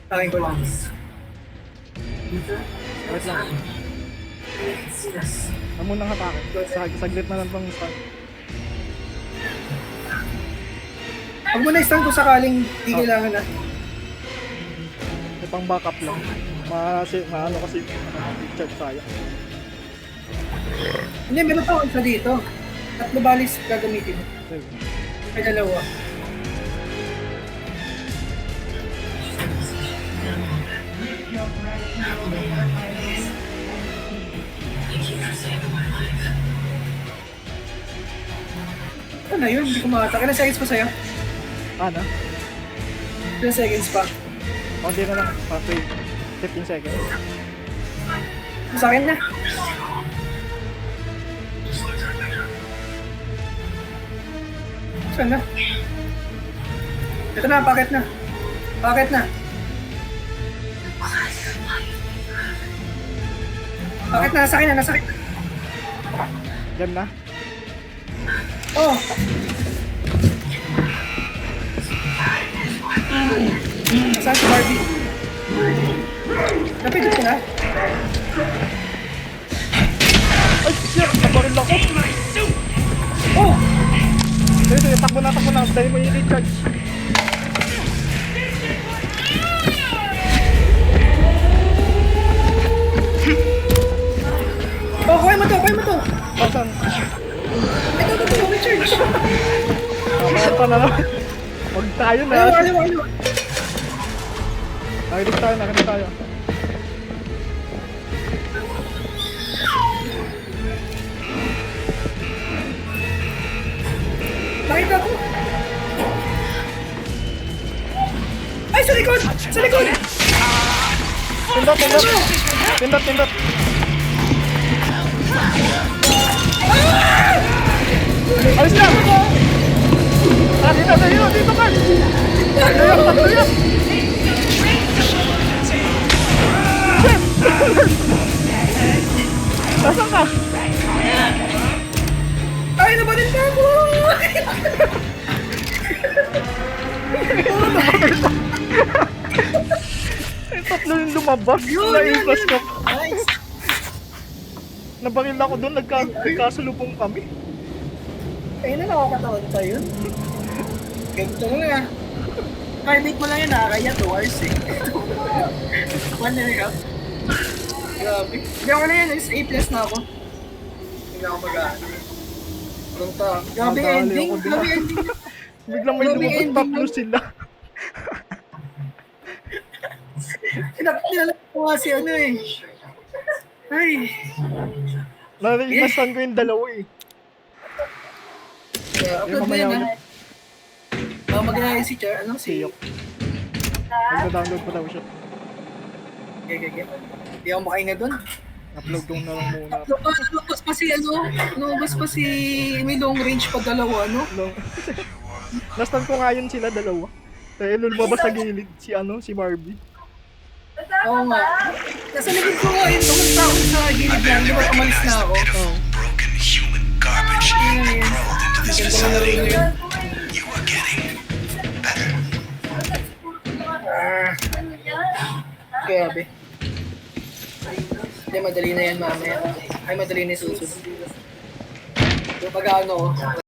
Akin ko lang. Wait lang. Ano munang hatakin? Saglit na lang tong stun. Huwag mo na-stun kung sakaling di kailangan na. May pang backup lang. Maano kasi recharge sayang. Hindi, meron pa ako isa dito. Tatlo balis gagamitin. May dalawa. Ano na yun? Hindi ko makata. Ilan seconds pa sa'yo? Ano? Ilan seconds pa? Konti na lang. Pa 15 seconds. Sa akin na. Saan na? Ito na, packet na. Packet na. Packet na, nasa akin na, nasa akin na. Diyan na. Oh! Saan si Barbie? Napindot ko na. Ay, shit! Nabaril ako! Oh! Sige, sige, takbo na. Dahil mo yung recharge. Oh, kuhay mo to, kuhay mo to! Pasan? Ito, recharge! Nakakanta na lang. Huwag tayo na. Ayaw. Nakinig tayo. Nakita ko! Ay, sa likod! Sa likod! Pindot. Alis na! Dito ka! Tatlo yan! Nasaan ka? Ay, nabalil na ako! Ay, tatlo yung lumabas. Yun, Na-inflash yun. ka. Nice! Nabaril ako doon. Nagkasalubong kami. Ayun na nakakatawan sa'yo. Ganito mo nga. Private mo lang yun, nakakaya 2 hours eh. 1 and a half. Grabe. Hindi ako na yan, is A+ na ako. Hindi na ako mag-ano. Pronto. Grabe Nadali ending. ako din. Grabe ending. Biglang may Grabe lumabas. ending Tatlo nun. sila. Kinalap ko nga si ano eh. Ay. Narimastan ko yung dalawa eh. Upload mo mamaya yan ulit. ha. Mag-inaya si Char. Ano si... Siyok. Magda-download pa daw siya. Okay. Hindi ako makainga doon. Upload ko na lang muna. Lumabas pa si ano? Lumabas pa si... May long range pa dalawa, ano? Long. Nastan ko nga yun sila dalawa. Kaya lumabas sa gilid si Barbie. Oo nga. Nasa likod ko nga yun. Tumunta ako sa gilid yan. Di ba umalis na ako? Oh. Broken human garbage Yun na yun. crawled into this Ganda na laro na facility. yun. You are getting Grabe. Hindi, madali na yan mamaya. Ay, madali na yung susunod. Yung pag ano,